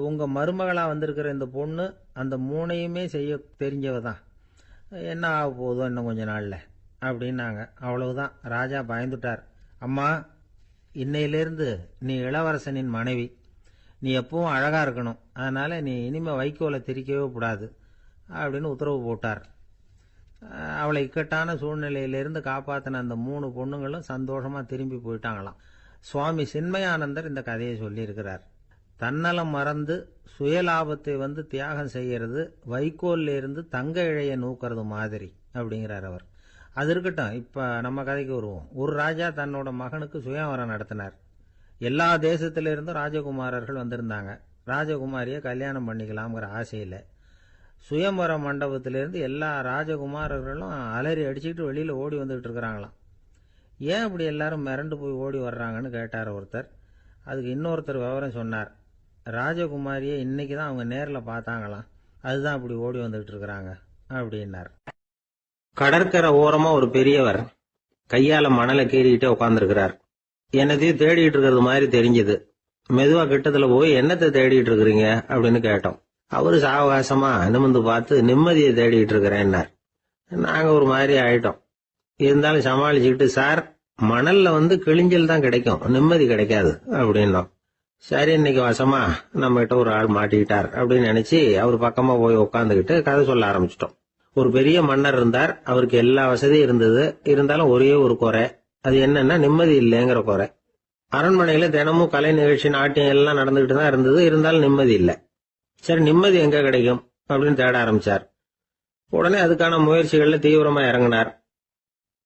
உங்கள் மருமகளாக வந்திருக்கிற இந்த பொண்ணு அந்த 3ஐயுமே செய்ய தெரிஞ்சவ தான். என்ன ஆக போதோ இன்னும் கொஞ்ச நாளில் அப்படின்னாங்க. அவ்வளவுதான். ராஜா பயந்துட்டார். அம்மா, இன்னையிலேருந்து நீ இளவரசனின் மனைவி. நீ எப்பவும் அழகாக இருக்கணும். அதனால் நீ இனிமேல் வைக்கோலை திரிக்கவே கூடாது அப்படின்னு உத்தரவு போட்டார். அவளை இக்கட்டான சூழ்நிலையிலிருந்து காப்பாற்றின அந்த 3 பொண்ணுங்களும் சந்தோஷமாக திரும்பி போயிட்டாங்களாம். சுவாமி சின்மயானந்தர் இந்த கதையை சொல்லியிருக்கிறார். தன்னலம் மறந்து சுயலாபத்தை தியாகம் செய்கிறது வைக்கோல்ல இருந்து தங்க இழைய நூக்கிறது மாதிரி அப்படிங்கிறார் அவர். அது இருக்கட்டும், இப்போ நம்ம கதைக்கு வருவோம். ஒரு ராஜா தன்னோட மகனுக்கு சுயவரம் நடத்தினார். எல்லா தேசத்திலிருந்தும் ராஜகுமாரர்கள் வந்திருந்தாங்க. ராஜகுமாரியை கல்யாணம் பண்ணிக்கலாம்ங்கிற ஆசையில் சுயம்பர மண்டபத்திலிருந்து எல்லா ராஜகுமாரர்களும் அலறி அடிச்சுக்கிட்டு வெளியில் ஓடி வந்துகிட்டு இருக்கிறாங்களாம். ஏன் இப்படி எல்லாரும் மிரண்டு போய் ஓடி வர்றாங்கன்னு கேட்டார் ஒருத்தர். அதுக்கு இன்னொருத்தர் விவரம் சொன்னார். ராஜகுமாரியை இன்னைக்கு தான் அவங்க நேரில் பார்த்தாங்களாம், அதுதான் இப்படி ஓடி வந்துகிட்டு இருக்கிறாங்க அப்படின்னார். கடற்கரை ஓரமா ஒரு பெரியவர் கையால மணலை கீறிக்கிட்டே உட்காந்துருக்கிறார். என்னத்தையும் தேடிட்டு இருக்கிறது மாதிரி தெரிஞ்சது. மெதுவா கிட்டத்துல போய் என்னத்தை தேடிட்டு இருக்கிறீங்க அப்படின்னு கேட்டோம். அவரு சாவகாசமா நிமிர்ந்து பார்த்து நிம்மதியை தேடிட்டு இருக்கிறேன்னார். நாங்க ஒரு மாதிரி ஆயிட்டோம். இருந்தாலும் சமாளிச்சுக்கிட்டு, சார் மணல்ல கிழிஞ்சல் தான் கிடைக்கும், நிம்மதி கிடைக்காது அப்படின்னோம். சரி, இன்னைக்கு வசமா நம்ம கிட்ட ஒரு ஆள் மாட்டிக்கிட்டார் அப்படின்னு நினைச்சு அவர் பக்கமா போய் உட்காந்துக்கிட்டு கதை சொல்ல ஆரம்பிச்சிட்டோம். ஒரு பெரிய மன்னர் இருந்தார். அவருக்கு எல்லா வசதியும் இருந்தது. இருந்தாலும் ஒரே ஒரு குறை. அது என்னன்னா நிம்மதி இல்லைங்கிற குறை. அரண்மனையில தினமும் கலை நிகழ்ச்சி, நாட்டியம் எல்லாம் நடந்துகிட்டு தான் இருந்தது. இருந்தாலும் நிம்மதி இல்லை. சரி, நிம்மதி எங்க கிடைக்கும் அப்படின்னு தேட ஆரம்பிச்சார். உடனே அதுக்கான முயற்சிகள்ல தீவிரமா இறங்கினார்.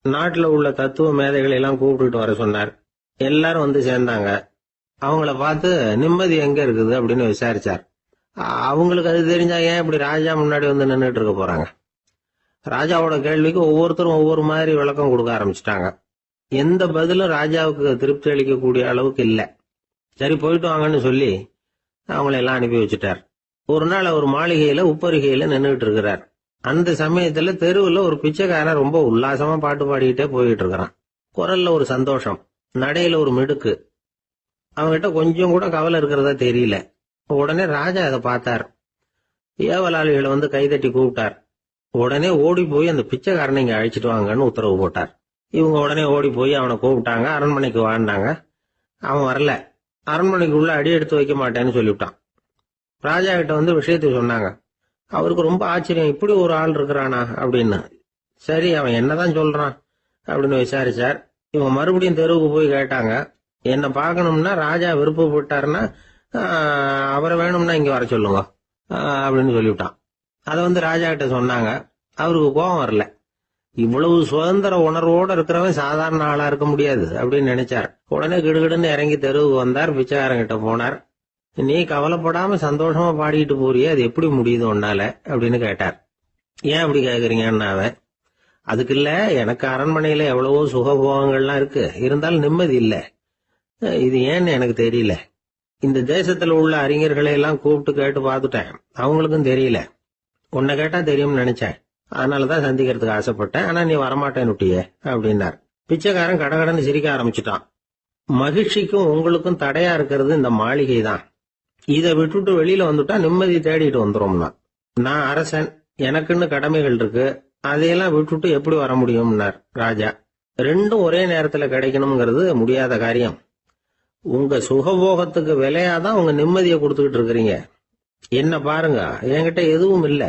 நாட்டுல உள்ள தத்துவ மேதைகளை எல்லாம் கூப்பிட்டுட்டு வர சொன்னார். எல்லாரும் சேர்ந்தாங்க. அவங்கள பார்த்து நிம்மதி எங்க இருக்குது அப்படின்னு விசாரிச்சார். அவங்களுக்கு அது தெரிஞ்சா ஏன் இப்படி ராஜா முன்னாடி நின்றுட்டு இருக்க போறாங்க? ராஜாவோட கேள்விக்கு ஒவ்வொருத்தரும் ஒவ்வொரு மாதிரி விளக்கம் கொடுக்க ஆரம்பிச்சிட்டாங்க. எந்த பதிலும் ராஜாவுக்கு திருப்தி அளிக்கக்கூடிய அளவுக்கு இல்லை. சரி, போயிட்டு வாங்கன்னு சொல்லி அவங்கள எல்லாம் அனுப்பி வச்சுட்டார். ஒரு நாள் அவர் மாளிகையில உப்பரிகையில நின்றுட்டு இருக்கிறார். அந்த சமயத்துல தெருவுல ஒரு பிச்சைக்காரன் ரொம்ப உல்லாசமா பாட்டு பாடிக்கிட்டே போயிட்டு இருக்கிறான். குரல்ல ஒரு சந்தோஷம், நடையில ஒரு மிடுக்கு. அவன்கிட்ட கொஞ்சம் கூட கவலை இருக்கிறதா தெரியல. உடனே ராஜா அதை பார்த்தார். ஏவலாளிகளை கைதட்டி கூப்பிட்டார். உடனே ஓடி போய் அந்த பிச்சைக்காரனை இங்க அழைச்சிட்டு வாங்கன்னு உத்தரவு போட்டார். இவங்க உடனே ஓடி போய் அவனை கூப்பிட்டாங்க. அரண்மனைக்கு வாழ்ந்தாங்க. அவன் வரல. அரண்மனைக்கு உள்ள அடி எடுத்து வைக்க மாட்டேன்னு சொல்லிவிட்டான். ராஜா கிட்ட விஷயத்தை சொன்னாங்க. அவருக்கு ரொம்ப ஆச்சரியம், இப்படி ஒரு ஆள் இருக்கிறானா அப்படின்னு. சரி, அவன் என்னதான் சொல்றான் அப்படின்னு விசாரிச்சார். இவங்க மறுபடியும் தெருவுக்கு போய் கேட்டாங்க. என்ன பார்க்கணும்னா ராஜா விருப்பப்பட்டாருன்னா அவரை வேணும்னா இங்க வர சொல்லுங்க அப்படின்னு சொல்லிவிட்டான். அதை ராஜா கிட்ட சொன்னாங்க. அவருக்கு கோபம் வரல. இவ்வளவு சுதந்திர உணர்வோட இருக்கிறவன் சாதாரண ஆளா இருக்க முடியாது அப்படின்னு நினைச்சார். உடனே கிடுகிடுன்னு இறங்கி தெருவுக்கு வந்தார். பிச்சைக்காரங்கிட்ட போனார். நீ கவலைப்படாம சந்தோஷமா பாடிட்டு போறியே, அது எப்படி முடியுது உன்னால அப்படின்னு கேட்டார். ஏன் அப்படி கேக்குறீங்கன்னு அவன், அதுக்கு இல்ல, எனக்கு அரண்மனையில எவ்வளவோ சுகபோகங்கள்லாம் இருக்கு, இருந்தாலும் நிம்மதி இல்ல. இது ஏன்னு எனக்கு தெரியல. இந்த தேசத்துல உள்ள அறிஞர்களை எல்லாம் கூப்பிட்டு கேட்டு பார்த்துட்டேன், அவங்களுக்கும் தெரியல. உன்னை கேட்டா தெரியும்னு நினைச்சேன், அதனாலதான் சந்திக்கிறதுக்கு ஆசைப்பட்டேன். ஆனா நீ வரமாட்டேன்னுட்டியே அப்படின்னார். பிச்சைக்காரன் கடகடன்னு சிரிக்க ஆரம்பிச்சுட்டான். மகிழ்ச்சிக்கும் உங்களுக்கும் தடையா இருக்கிறது இந்த மாளிகை தான். இதை விட்டுட்டு வெளியில வந்துட்டா நிம்மதி தேடிட்டு வந்துரும்னா. நான் அரசன், எனக்குன்னு கடமைகள் இருக்கு, அதையெல்லாம் விட்டுட்டு எப்படி வர முடியும்னார் ராஜா. ரெண்டும் ஒரே நேரத்துல கிடைக்கணுங்கிறது முடியாத காரியம். உங்க சுகபோகத்துக்கு விலையாதான் உங்க நிம்மதியை கொடுத்துக்கிட்டு இருக்கிறீங்க. என்ன பாருங்க, என்கிட்ட எதுவும் இல்ல,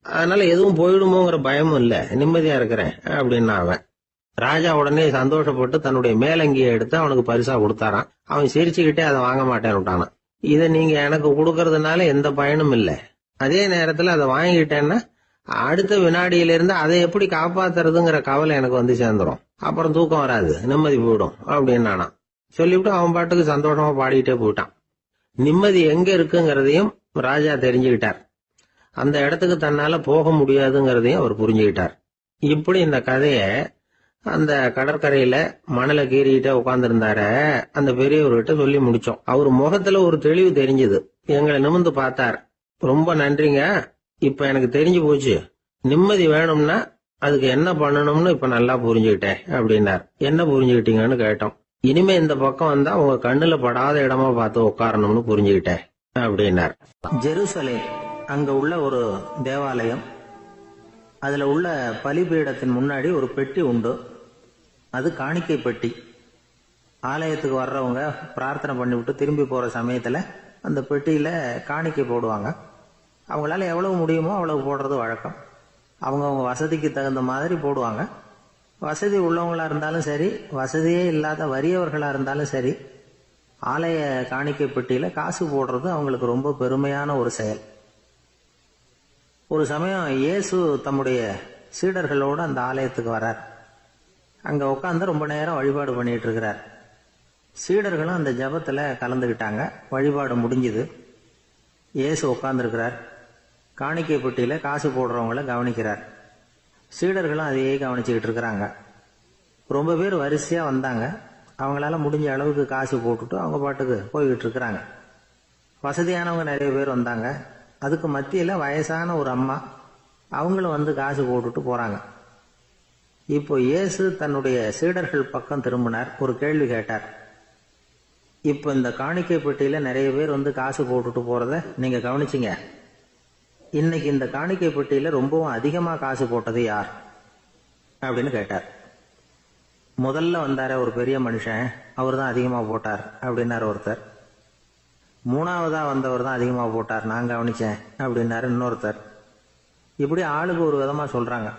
அதனால எதுவும் போயிடுமோங்கிற பயமும் இல்ல, நிம்மதியா இருக்கிறேன் அப்படின்னா அவன். ராஜா உடனே சந்தோஷப்பட்டு தன்னுடைய மேலங்கியை எடுத்து அவனுக்கு பரிசா கொடுத்தாரான். அவன் சிரிச்சுக்கிட்டே அதை வாங்க மாட்டேன்னு விட்டானான். இதை நீங்க எனக்கு கொடுக்கறதுனால எந்த பயனும் இல்லை, அதே நேரத்துல அதை வாங்கிட்டேன்னா அடுத்த வினாடியிலிருந்து அதை எப்படி காப்பாத்துறதுங்கிற கவலை எனக்கு சேர்ந்துரும், அப்புறம் தூக்கம் வராது, நிம்மதி போயிடும் அப்படின்னானா. சொல்லிவிட்டு அவன் பாட்டுக்கு சந்தோஷமா பாடிக்கிட்டே போயிட்டான். நிம்மதி எங்க இருக்குங்கிறதையும் ராஜா தெரிஞ்சுக்கிட்டார். அந்த இடத்துக்கு தன்னால போக முடியாதுங்கிறதையும் அவர் புரிஞ்சுக்கிட்டார். இப்படி இந்த கதைய அந்த கடற்கரையில மணலை கீறிக்கிட்டே உட்கார்ந்துருந்தார அந்த பெரியவர்கிட்ட சொல்லி முடிச்சோம். அவர் முகத்துல ஒரு தெளிவு தெரிஞ்சது. எங்களை நிமிர்ந்து பார்த்தார். ரொம்ப நன்றிங்க, இப்ப எனக்கு தெரிஞ்சு போச்சு, நிம்மதி வேணும்னா அதுக்கு என்ன பண்ணணும்னு இப்ப நல்லா புரிஞ்சுக்கிட்டேன் அப்படின்னார். என்ன புரிஞ்சுக்கிட்டீங்கன்னு கேட்டோம். இனிமே இந்த பக்கம் வந்தா உங்க கண்ணுல படாத இடமா பார்த்து உட்காரணும்னு புரிஞ்சுக்கிட்டேன் அப்படின்னார். ஜெருசலேம், அங்க உள்ள ஒரு தேவாலயம், அதுல உள்ள பலிபீடத்தின் முன்னாடி ஒரு பெட்டி உண்டு. அது காணிக்கை பெட்டி. ஆலயத்துக்கு வர்றவங்க பிரார்த்தனை பண்ணிவிட்டு திரும்பி போற சமயத்துல அந்த பெட்டியில காணிக்கை போடுவாங்க. அவங்களால எவ்வளவு முடியுமோ அவ்வளவு போடுறது வழக்கம். அவங்க வசதிக்கு தகுந்த மாதிரி போடுவாங்க. வசதி உள்ளவங்களா இருந்தாலும் சரி, வசதியே இல்லாத வறியவர்களா இருந்தாலும் சரி, ஆலய காணிக்கை பெட்டியில காசு போடுறது அவங்களுக்கு ரொம்ப பெருமையான ஒரு செயல். ஒரு சமயம் இயேசு தம்முடைய சீடர்களோடு அந்த ஆலயத்துக்கு வரார். அங்க உட்காந்து ரொம்ப நேரம் வழிபாடு பண்ணிட்டு இருக்கிறார். சீடர்களும் அந்த ஜபத்தில் கலந்துக்கிட்டாங்க. வழிபாடு முடிஞ்சுது. இயேசு உட்கார்ந்துருக்கிறார். காணிக்கை பெட்டியில் காசு போடுறவங்கள கவனிக்கிறார். சீடர்களும் அதையே கவனிச்சுக்கிட்டு இருக்கிறாங்க. ரொம்ப பேர் வரிசையாக வந்தாங்க. அவங்களால முடிஞ்ச அளவுக்கு காசு போட்டுட்டு அவங்க பாட்டுக்கு போய்கிட்டு இருக்கிறாங்க. வசதியானவங்க நிறைய பேர் வந்தாங்க. அதுக்கு மத்தியில் வயசான ஒரு அம்மா, அவங்களும் வந்து காசு போட்டுட்டு போகிறாங்க. இப்போ இயேசு தன்னுடைய சீடர்கள் பக்கம் திரும்பினார். ஒரு கேள்வி கேட்டார். இப்போ இந்த காணிக்கை பெட்டியில் நிறைய பேர் வந்து காசு போட்டுட்டு போகிறத நீங்கள் கவனிச்சிங்க. இன்னைக்கு இந்த காணிக்கை பெட்டியில் ரொம்பவும் அதிகமாக காசு போட்டது யார் அப்படின்னு கேட்டார். முதல்ல வந்தார ஒரு பெரிய மனுஷன், அவர் தான் அதிகமாக போட்டார் அப்படின்னாரு ஒருத்தர். மூணாவதா வந்தவர் தான் அதிகமாக போட்டார், நான் கவனிச்சேன் அப்படின்னாரு இன்னொருத்தர். இப்படி ஆளுக்கு ஒரு விதமாக சொல்றாங்க.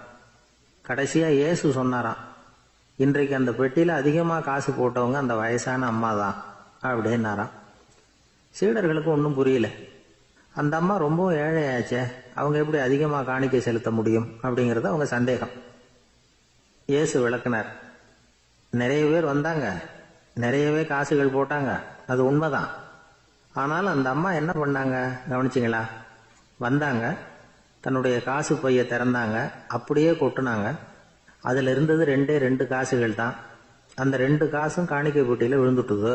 கடைசியா இயேசு சொன்னாராம், இன்றைக்கு அந்த பெட்டியில அதிகமாக காசு போட்டவங்க அந்த வயசான அம்மா தான் அப்படின்னாராம். சீடர்களுக்கு ஒன்றும் புரியல. அந்த அம்மா ரொம்பவும் ஏழையாச்சே, அவங்க எப்படி அதிகமாக காணிக்கை செலுத்த முடியும் அப்படிங்கிறது அவங்க சந்தேகம். இயேசு விளக்குனார். நிறைய பேர் வந்தாங்க, நிறையவே காசுகள் போட்டாங்க, அது உண்மைதான். ஆனாலும் அந்த அம்மா என்ன பண்ணாங்க கவனிச்சிங்களா? வந்தாங்க, தன்னுடைய காசு பைய திறந்தாங்க, அப்படியே கொட்டுனாங்க. அதில் இருந்தது ரெண்டு காசுகள் தான். அந்த 2 காசும் காணிக்கை பெட்டியில் விழுந்துட்டுது.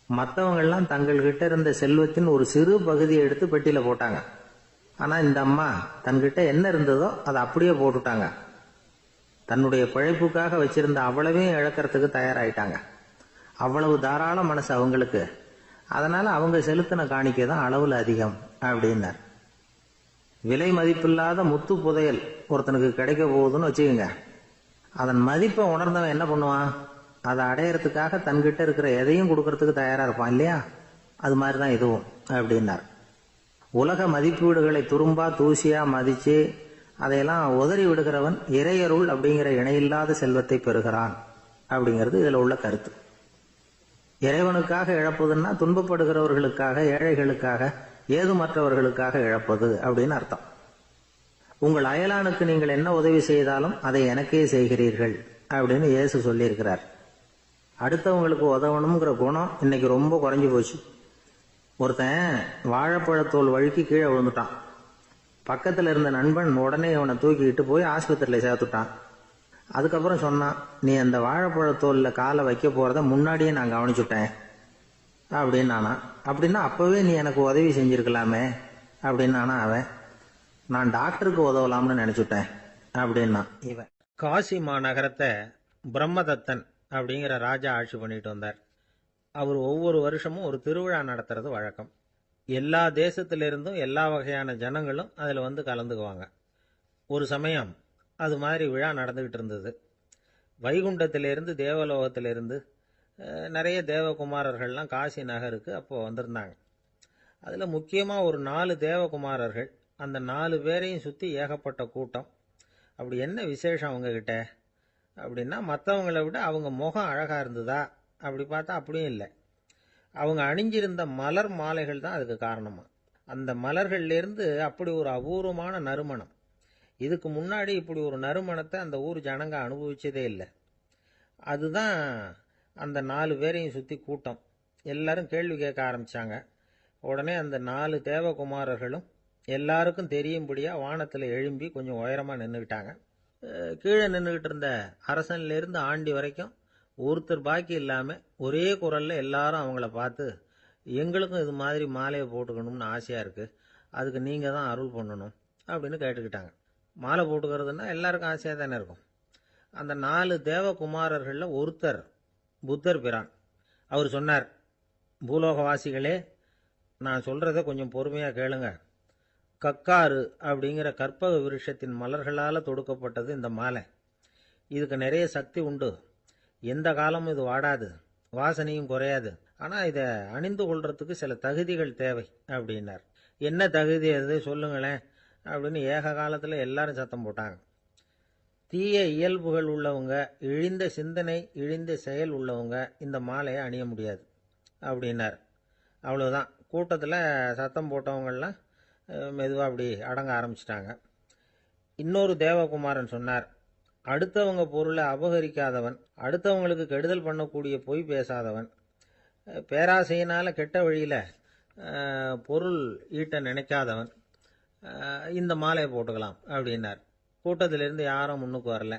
மற்றவங்கள்லாம் தங்கள்கிட்ட இருந்த செல்வத்தின் ஒரு சிறு பகுதியை எடுத்து பெட்டியில் போட்டாங்க. ஆனால் இந்த அம்மா தன்கிட்ட என்ன இருந்ததோ அதை அப்படியே போட்டுட்டாங்க. தன்னுடைய பிழைப்புக்காக வச்சிருந்த அவ்வளவையும் இழக்கிறதுக்கு தயாராயிட்டாங்க. அவ்வளவு தாராள மனசு அவங்களுக்கு. அதனால அவங்க செலுத்தின காணிக்கை தான் அளவுல அதிகம் அப்படின்னார். விலை மதிப்பில்லாத முத்து புதையல் ஒருத்தனுக்கு கிடைக்க போகுதுன்னு வச்சுக்கோங்க. அதன் மதிப்பை உணர்ந்தவன் என்ன பண்ணுவான்? அதை அடையறதுக்காக தன்கிட்ட இருக்கிற எதையும் கொடுக்கறதுக்கு தயாரா இருப்பான் இல்லையா? அது மாதிரிதான் இதுவும் அப்படின்னார். உலக மதிப்பீடுகளை துரும்பா தூசியா மதிச்சு அதையெல்லாம் உதறி விடுகிறவன் இறையருள் அப்படிங்கிற இணையில்லாத செல்வத்தை பெறுகிறான் அப்படிங்கிறது இதுல உள்ள கருத்து. இறைவனுக்காக இழப்பதுன்னா துன்பப்படுகிறவர்களுக்காக, ஏழைகளுக்காக, ஏதுமற்றவர்களுக்காக இழப்பது அப்படின்னு அர்த்தம். உங்கள் அயலானுக்கு நீங்கள் என்ன உதவி செய்தாலும் அதை எனக்கே செய்கிறீர்கள் அப்படின்னு இயேசு சொல்லியிருக்கிறார். அடுத்தவங்களுக்கு உதவணுங்கிற குணம் இன்னைக்கு ரொம்ப குறைஞ்சி போச்சு. ஒருத்தன் வாழைப்பழத்தோல் வழுக்கி கீழே விழுந்துட்டான். பக்கத்தில் இருந்த நண்பன் உடனே அவனை தூக்கிக்கிட்டு போய் ஆஸ்பத்திரியில் சேர்த்துட்டான். அதுக்கப்புறம் சொன்னான், நீ அந்த வாழைப்பழத்தோலில் காலை வைக்க போறத முன்னாடியே நான் கவனிச்சுட்டேன் அப்படின்னானா. அப்படின்னா அப்பவே நீ எனக்கு உதவி செஞ்சிருக்கலாமே அப்படின்னானா அவன். நான் டாக்டருக்கு உதவலாம்னு நினைச்சுட்டேன் அப்படின்னா இவன். காசி மாநகரத்தை பிரம்மதத்தன் அப்படிங்கிற ராஜா ஆட்சி பண்ணிட்டு வந்தார். அவர் ஒவ்வொரு வருஷமும் ஒரு திருவிழா நடத்துறது வழக்கம். எல்லா தேசத்திலிருந்தும் எல்லா வகையான ஜனங்களும் அதில் வந்து கலந்துக்குவாங்க. ஒரு சமயம் அது மாதிரி விழா நடந்துகிட்டு இருந்தது. வைகுண்டத்திலிருந்து தேவலோகத்திலிருந்து நிறைய தேவகுமாரர்கள்லாம் காசி நகருக்கு அப்போது வந்திருந்தாங்க. அதில் முக்கியமாக ஒரு 4 தேவகுமாரர்கள். அந்த 4 பேரையும் சுற்றி ஏகப்பட்ட கூட்டம். அப்படி என்ன விசேஷம் அவங்கக்கிட்ட அப்படின்னா, மற்றவங்களை விட அவங்க முகம் அழகாக இருந்ததா அப்படி பார்த்தா அப்படியும் இல்லை. அவங்க அணிஞ்சிருந்த மலர் மாலைகள் தான் அதுக்கு காரணமா. அந்த மலர்கள்லேருந்து அப்படி ஒரு அபூர்வமான நறுமணம். இதுக்கு முன்னாடி இப்படி ஒரு நறுமணத்தை அந்த ஊர் ஜனங்க அனுபவிச்சதே இல்லை. அதுதான் அந்த 4 பேரையும் சுற்றி கூட்டம். எல்லாரும் கேள்வி கேட்க ஆரம்பித்தாங்க. உடனே அந்த 4 தேவகுமாரர்களும் எல்லாருக்கும் தெரியும்படியாக வானத்தில் எழும்பி கொஞ்சம் உயரமாக நின்றுக்கிட்டாங்க. கீழே நின்றுக்கிட்டு இருந்த அரசன்லேருந்து ஆண்டி வரைக்கும் ஒருத்தர் பாக்கி இல்லாமல் ஒரே குரலில் எல்லாரும் அவங்கள பார்த்து, எங்களுக்கும் இது மாதிரி மாலையை போட்டுக்கணும்னு ஆசையாக இருக்குது, அதுக்கு நீங்கள் தான் அருள் பண்ணணும் அப்படின்னு கேட்டுக்கிட்டாங்க. மாலை போட்டுக்கிறதுனா எல்லாருக்கும் ஆசையாக தானே இருக்கும். அந்த 4 தேவகுமாரர்களில் ஒருத்தர் புத்தர் பிரான். அவர் சொன்னார், பூலோகவாசிகளே, நான் சொல்கிறத கொஞ்சம் பொறுமையாக கேளுங்க. கக்காரு அப்படிங்கிற கற்பக விருஷத்தின் மலர்களால் தொடுக்கப்பட்டது இந்த மாலை. இதுக்கு நிறைய சக்தி உண்டு. எந்த காலமும் இது வாடாது, வாசனையும் குறையாது. ஆனால் இதை அணிந்து கொள்றதுக்கு சில தகுதிகள் தேவை அப்படின்னார். என்ன தகுதி அது சொல்லுங்களேன் அப்படின்னு ஏக காலத்தில் எல்லாரும் சத்தம் போட்டாங்க. தீய இயல்புகள் உள்ளவங்க, இழிந்த சிந்தனை, இழிந்த செயல் உள்ளவங்க இந்த மாலையை அணிய முடியாது அப்படின்னார். அவ்வளோதான். கூட்டத்தில் சத்தம் போட்டவங்கள்லாம் மெதுவாக அப்படி அடங்க ஆரம்பிச்சிட்டாங்க. இன்னொரு தேவகுமாரன் சொன்னார், அடுத்தவங்க பொருளை அபகரிக்காதவன், அடுத்தவங்களுக்கு கெடுதல் பண்ணக்கூடிய பொய் பேசாதவன், பேராசையினால கெட்ட வழியில் பொருள் ஈட்ட நினைக்காதவன் இந்த மாலையை போட்டுக்கலாம் அப்படின்னார். கூட்டத்திலிருந்து யாரும் முன்னுக்கு வரல.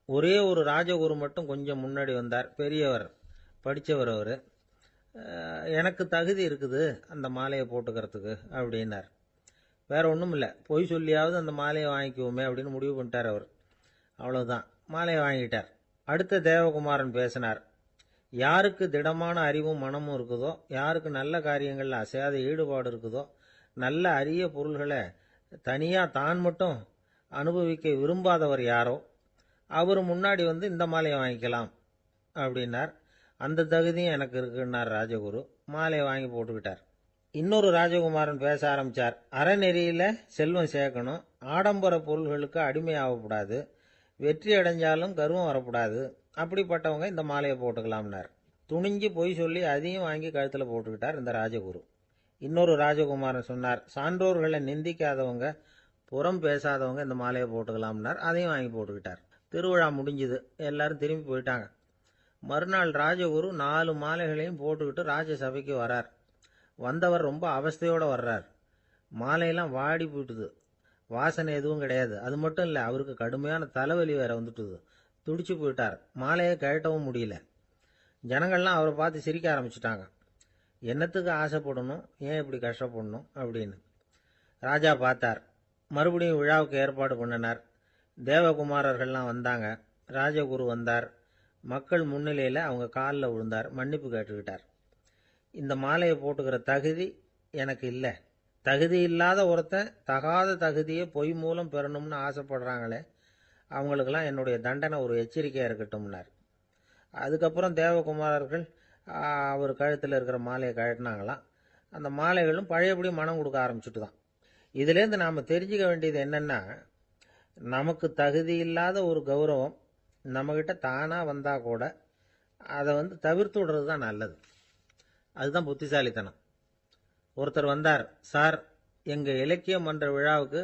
ஒரே ஒரு ராஜகுரு மட்டும் கொஞ்சம் முன்னாடி வந்தார். பெரியவர், படித்தவர் அவர். எனக்கு தகுதி இருக்குது அந்த மாலையை போட்டுக்கிறதுக்கு அப்படின்னார். வேற ஒன்றும் இல்லை, பொய் சொல்லியாவது அந்த மாலையை வாங்கிக்குவோமே அப்படின்னு முடிவு பண்ணிட்டார் அவர். அவ்வளோதான், மாலையை வாங்கிட்டார். அடுத்த தேவகுமாரன் பேசினார். யாருக்கு திடமான அறிவும் மனமும் இருக்குதோ, யாருக்கு நல்ல காரியங்களில் அசையாத ஈடுபாடு இருக்குதோ, நல்ல அரிய பொருள்களை தனியாக தான் மட்டும் அனுபவிக்க விரும்பாதவர் யாரோ அவர் முன்னாடி வந்து இந்த மாலையை வாங்கிக்கலாம் அப்படின்னார். அந்த தகுதியும் எனக்கு இருக்குன்னார் ராஜகுரு. மாலையை வாங்கி போட்டுக்கிட்டார். இன்னொரு ராஜகுமாரன் பேச ஆரம்பித்தார். அறநெறியில் செல்வம் சேர்க்கணும், ஆடம்பர பொருள்களுக்கு அடிமையாகக்கூடாது, வெற்றி அடைஞ்சாலும் கர்வம் வரக்கூடாது, அப்படிப்பட்டவங்க இந்த மாலையை போட்டுக்கலாம்னார். துணிஞ்சு பொய் சொல்லி அதையும் வாங்கி கழுத்தில் போட்டுக்கிட்டார் இந்த ராஜகுரு. இன்னொரு ராஜகுமாரன் சொன்னார். சான்றோர்களை நிந்திக்காதவங்க, புறம் பேசாதவங்க இந்த மாலையை போட்டுக்கலாம்னார். அதையும் வாங்கி போட்டுக்கிட்டார். திருவிழா முடிஞ்சுது, எல்லாரும் திரும்பி போயிட்டாங்க. மறுநாள் ராஜகுரு 4 மாலைகளையும் போட்டுக்கிட்டு ராஜசபைக்கு வரார். வந்தவர் ரொம்ப அவஸ்தையோடு வர்றார். மாலையெல்லாம் வாடி போயிட்டுது, வாசனை எதுவும் கிடையாது. அது மட்டும் இல்லை, அவருக்கு கடுமையான தலைவலி வேற வந்துட்டுது. துடிச்சு போயிட்டார். மாலையை கழட்டவும் முடியல. ஜனங்கள்லாம் அவரை பார்த்து சிரிக்க ஆரம்பிச்சிட்டாங்க. என்னத்துக்கு ஆசைப்படணும், ஏன் இப்படி கஷ்டப்படணும் அப்படின்னு. ராஜா பார்த்தார். மறுபடியும் விழாவுக்கு ஏற்பாடு பண்ணினார். தேவகுமாரர்கள்லாம் வந்தாங்க. ராஜகுரு வந்தார். மக்கள் முன்னிலையில் அவங்க காலில் விழுந்தார், மன்னிப்பு கேட்டுக்கிட்டார். இந்த மாலையை போட்டுக்கிற தகுதி எனக்கு இல்லை. தகுதி இல்லாத ஒருத்தன் தகாத தகுதியை பொய் மூலம் பெறணும்னு ஆசைப்படுறாங்களே, அவங்களுக்கெல்லாம் என்னுடைய தண்டனை ஒரு எச்சரிக்கையாக இருக்கட்டும்னார். அதுக்கப்புறம் தேவகுமாரர்கள் அவர் கழுத்தில் இருக்கிற மாலையை கழட்டினாங்களாம். அந்த மாலைகளும் பழையபடி மனம் கொடுக்க ஆரம்பிச்சுட்டு தான். இதுலேருந்து நாம் தெரிஞ்சுக்க வேண்டியது என்னென்னா, நமக்கு தகுதி இல்லாத ஒரு கௌரவம் நம்மக்கிட்ட தானாக வந்தால் கூட அதை தவிர்த்து விடுறது தான் நல்லது. அதுதான் புத்திசாலித்தனம். ஒருத்தர் வந்தார். சார், எங்கள் இலக்கிய மன்ற விழாவுக்கு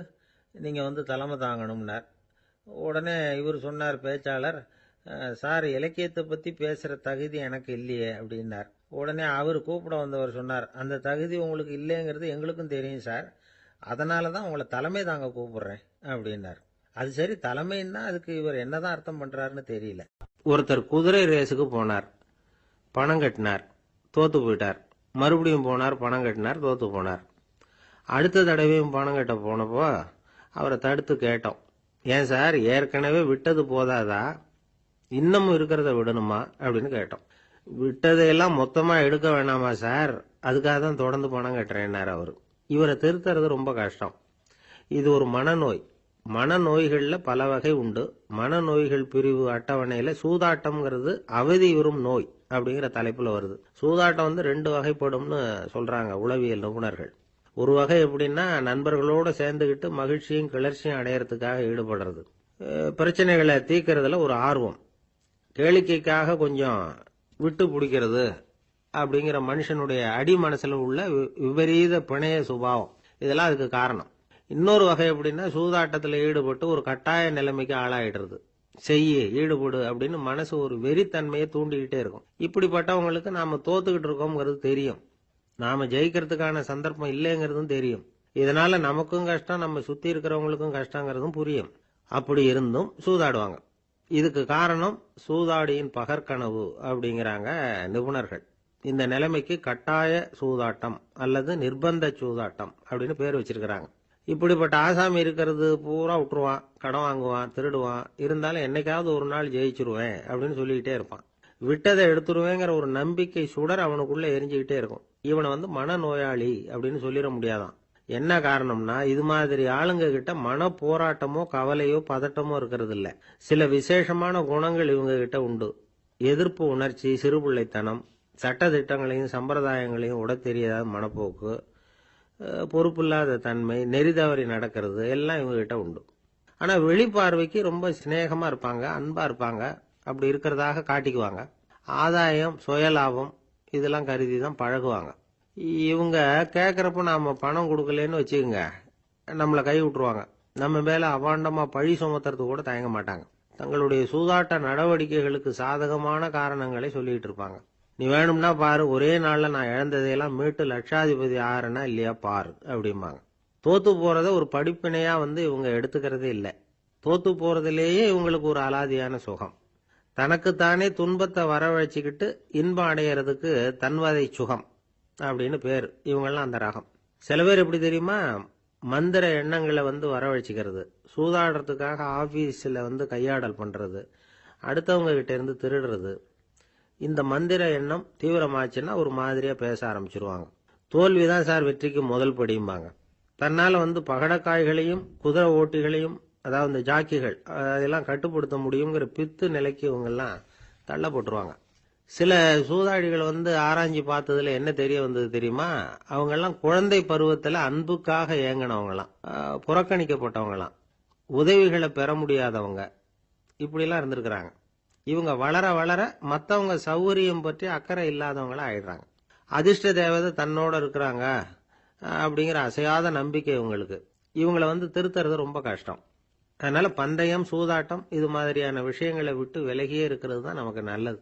நீங்கள் தலைமை தாங்கணும்னார். உடனே இவர் சொன்னார், பேச்சாளர், சார், இலக்கியத்தை பற்றி பேசுகிற தகுதி எனக்கு இல்லையே அப்படின்னார். உடனே அவர் கூப்பிட வந்தவர் சொன்னார், அந்த தகுதி உங்களுக்கு இல்லைங்கிறது எங்களுக்கும் தெரியும் சார், அதனால தான் உங்களை தலைமை தாங்க கூப்பிடுறேன் அப்படின்னார். அது சரி, தலைமைன்னா அதுக்கு இவர் என்னதான் அர்த்தம் பண்ணுறாருன்னு தெரியல. ஒருத்தர் குதிரை ரேஸுக்கு போனார். பணம் கட்டினார், தோத்து போயிட்டார். மறுபடியும் போனார், பணம் கட்டினார், தோத்து போனார். அடுத்த தடவையும் பணம் கட்ட போனப்போ அவரை தடுத்து கேட்டோம், ஏன் சார், ஏற்கனவே விட்டது போதாதா, இன்னமும் இருக்கிறத விடணுமா அப்படின்னு கேட்டோம். விட்டதையெல்லாம் மொத்தமாக எடுக்க வேணாமா சார், அதுக்காக தான் தொடர்ந்து பணம் கட்டுறேன்னார் அவர். இவரை திருத்துறது ரொம்ப கஷ்டம். இது ஒரு மனநோய். மனநோய்களில் பல வகை உண்டு. மனநோய்கள் பிரிவு அட்டவணையில் சூதாட்டம்ங்கிறது அவதியுறும் நோய் அப்படிங்கிற தலைப்பில் வருது. சூதாட்டம் 2 வகைப்படும்னு சொல்கிறாங்க உளவியல் நிபுணர்கள். ஒரு வகை எப்படின்னா, நண்பர்களோடு சேர்ந்துக்கிட்டு மகிழ்ச்சியும் கிளர்ச்சியும் அடையிறதுக்காக ஈடுபடுறது. பிரச்சனைகளை தீர்க்கறதுல ஒரு ஆர்வம், கேளிக்கைக்காக கொஞ்சம் விட்டு பிடிக்கிறது அப்படிங்கிற மனுஷனுடைய அடி மனசில் உள்ள விபரீத பிணைய சுபாவம், இதெல்லாம் அதுக்கு காரணம். இன்னொரு வகை எப்படின்னா, சூதாட்டத்தில் ஈடுபட்டு ஒரு கட்டாய நிலைமைக்கு ஆளாயிடுறது. ஈடுபடு அப்படின்னு மனசு ஒரு வெறித்தன்மையை தூண்டிக்கிட்டே இருக்கும். இப்படிப்பட்டவங்களுக்கு நாம தோத்துக்கிட்டு இருக்கோம்ங்கிறது தெரியும், நாம ஜெயிக்கிறதுக்கான சந்தர்ப்பம் இல்லைங்கிறதும் தெரியும். இதனால நமக்கும் கஷ்டம், நம்ம சுத்தி இருக்கிறவங்களுக்கும் கஷ்டங்கிறதும் புரியும். அப்படி இருந்தும் சூதாடுவாங்க. இதுக்கு காரணம் சூதாடியின் பகற்கனவு அப்படிங்கிறாங்க நிபுணர்கள். இந்த நிலைமைக்கு கட்டாய சூதாட்டம் அல்லது நிர்பந்த சூதாட்டம் அப்படின்னு பேர் வச்சிருக்கிறாங்க. இப்படிப்பட்ட ஆசாமி இருக்கிறது பூரா விட்டுருவான், கடன் வாங்குவான், திருடுவான், இருந்தாலும் என்னைக்காவது ஒரு நாள் ஜெயிச்சிருவேன் அப்படின்னு சொல்லிக்கிட்டே இருப்பான். விட்டதை எடுத்துருவேங்கிற ஒரு நம்பிக்கை சுடர் அவனுக்குள்ள எரிஞ்சுக்கிட்டே இருக்கும். இவனை மனநோயாளி அப்படின்னு சொல்லிட முடியாதான். என்ன காரணம்னா, இது மாதிரி ஆளுங்க கிட்ட மன போராட்டமோ கவலையோ பதட்டமோ இருக்கிறது இல்ல. சில விசேஷமான குணங்கள் இவங்க கிட்ட உண்டு. எதிர்ப்பு உணர்ச்சி, சிறுபிள்ளைத்தனம், சட்ட திட்டங்களையும் சம்பிரதாயங்களையும் உட தெரியாத மனப்போக்கு, பொறுப்பில்லாத தன்மை, நெறிதவறி நடக்கிறது எல்லாம் இவங்க கிட்ட உண்டு. ஆனா வெளிப்பார்வைக்கு ரொம்ப சிநேகமா இருப்பாங்க, அன்பா இருப்பாங்க, அப்படி இருக்கிறதாக காட்டிக்குவாங்க. ஆதாயம், சுயலாபம் இதெல்லாம் கருதி தான் பழகுவாங்க. இவங்க கேட்கறப்ப நாம பணம் கொடுக்கலன்னு வச்சுக்கோங்க, நம்மளை கை விட்டுருவாங்க. நம்ம மேல அவாண்டமா பழி சுமத்துறது கூட தயங்க மாட்டாங்க. தங்களுடைய சூதாட்ட நடவடிக்கைகளுக்கு சாதகமான காரணங்களை சொல்லிட்டு இருப்பாங்க. நீ வேணும்னா பாரு, ஒரே நாள்ல நான் இழந்ததையெல்லாம் மீட்டு லட்சாதிபதி ஆறேனா இல்லையா பாரு அப்படிம்பாங்க. தோத்து போறத ஒரு படிப்பினையா இவங்க எடுத்துக்கிறதே இல்லை. தோத்து போறதுலேயே இவங்களுக்கு ஒரு அலாதியான சுகம். தனக்குத்தானே துன்பத்தை வரவழைச்சிக்கிட்டு இன்பம் அடையிறதுக்கு தன்வதை சுகம் அப்படின்னு பேர். இவங்கெல்லாம் அந்த ரகம். சில பேர் எப்படி தெரியுமா, மந்திர எண்ணங்களை வரவழைச்சிக்கிறது, சூதாடுறதுக்காக ஆபீஸ்ல கையாடல் பண்றது, அடுத்தவங்க கிட்ட இருந்து திருடுறது. இந்த மந்திர எண்ணம் தீவிரமாச்சுன்னா ஒரு மாதிரியா பேச ஆரம்பிச்சிருவாங்க. தோல்விதான் சார் வெற்றிக்கு முதல் படியும்பாங்க. தன்னால பகடக்காய்களையும் குதிரை ஓட்டிகளையும், அதாவது இந்த ஜாக்கிகள், அதெல்லாம் கட்டுப்படுத்த முடியுங்கிற பித்து நிலைக்கு இவங்கெல்லாம் தள்ளப்பட்டுருவாங்க. சில சூதாடிகள் ஆராய்ச்சி பார்த்ததுல என்ன தெரிய வந்தது தெரியுமா, அவங்கெல்லாம் குழந்தை பருவத்துல அன்புக்காக ஏங்கினவங்களாம், புறக்கணிக்கப்பட்டவங்களாம், உதவிகளை பெற முடியாதவங்க, இப்படிலாம் இருந்திருக்கிறாங்க. இவங்க வளர வளர மற்றவங்க சௌகரியம் பற்றி அக்கறை இல்லாதவங்களா ஆயிடுறாங்க. அதிர்ஷ்ட தேவதை தன்னோட இருக்கிறாங்க அப்படிங்கிற அசையாத நம்பிக்கை இவங்களுக்கு. இவங்களை திருத்துறது ரொம்ப கஷ்டம். அதனால பந்தயம், சூதாட்டம் இது மாதிரியான விஷயங்களை விட்டு விலகியே இருக்கிறது தான் நமக்கு நல்லது.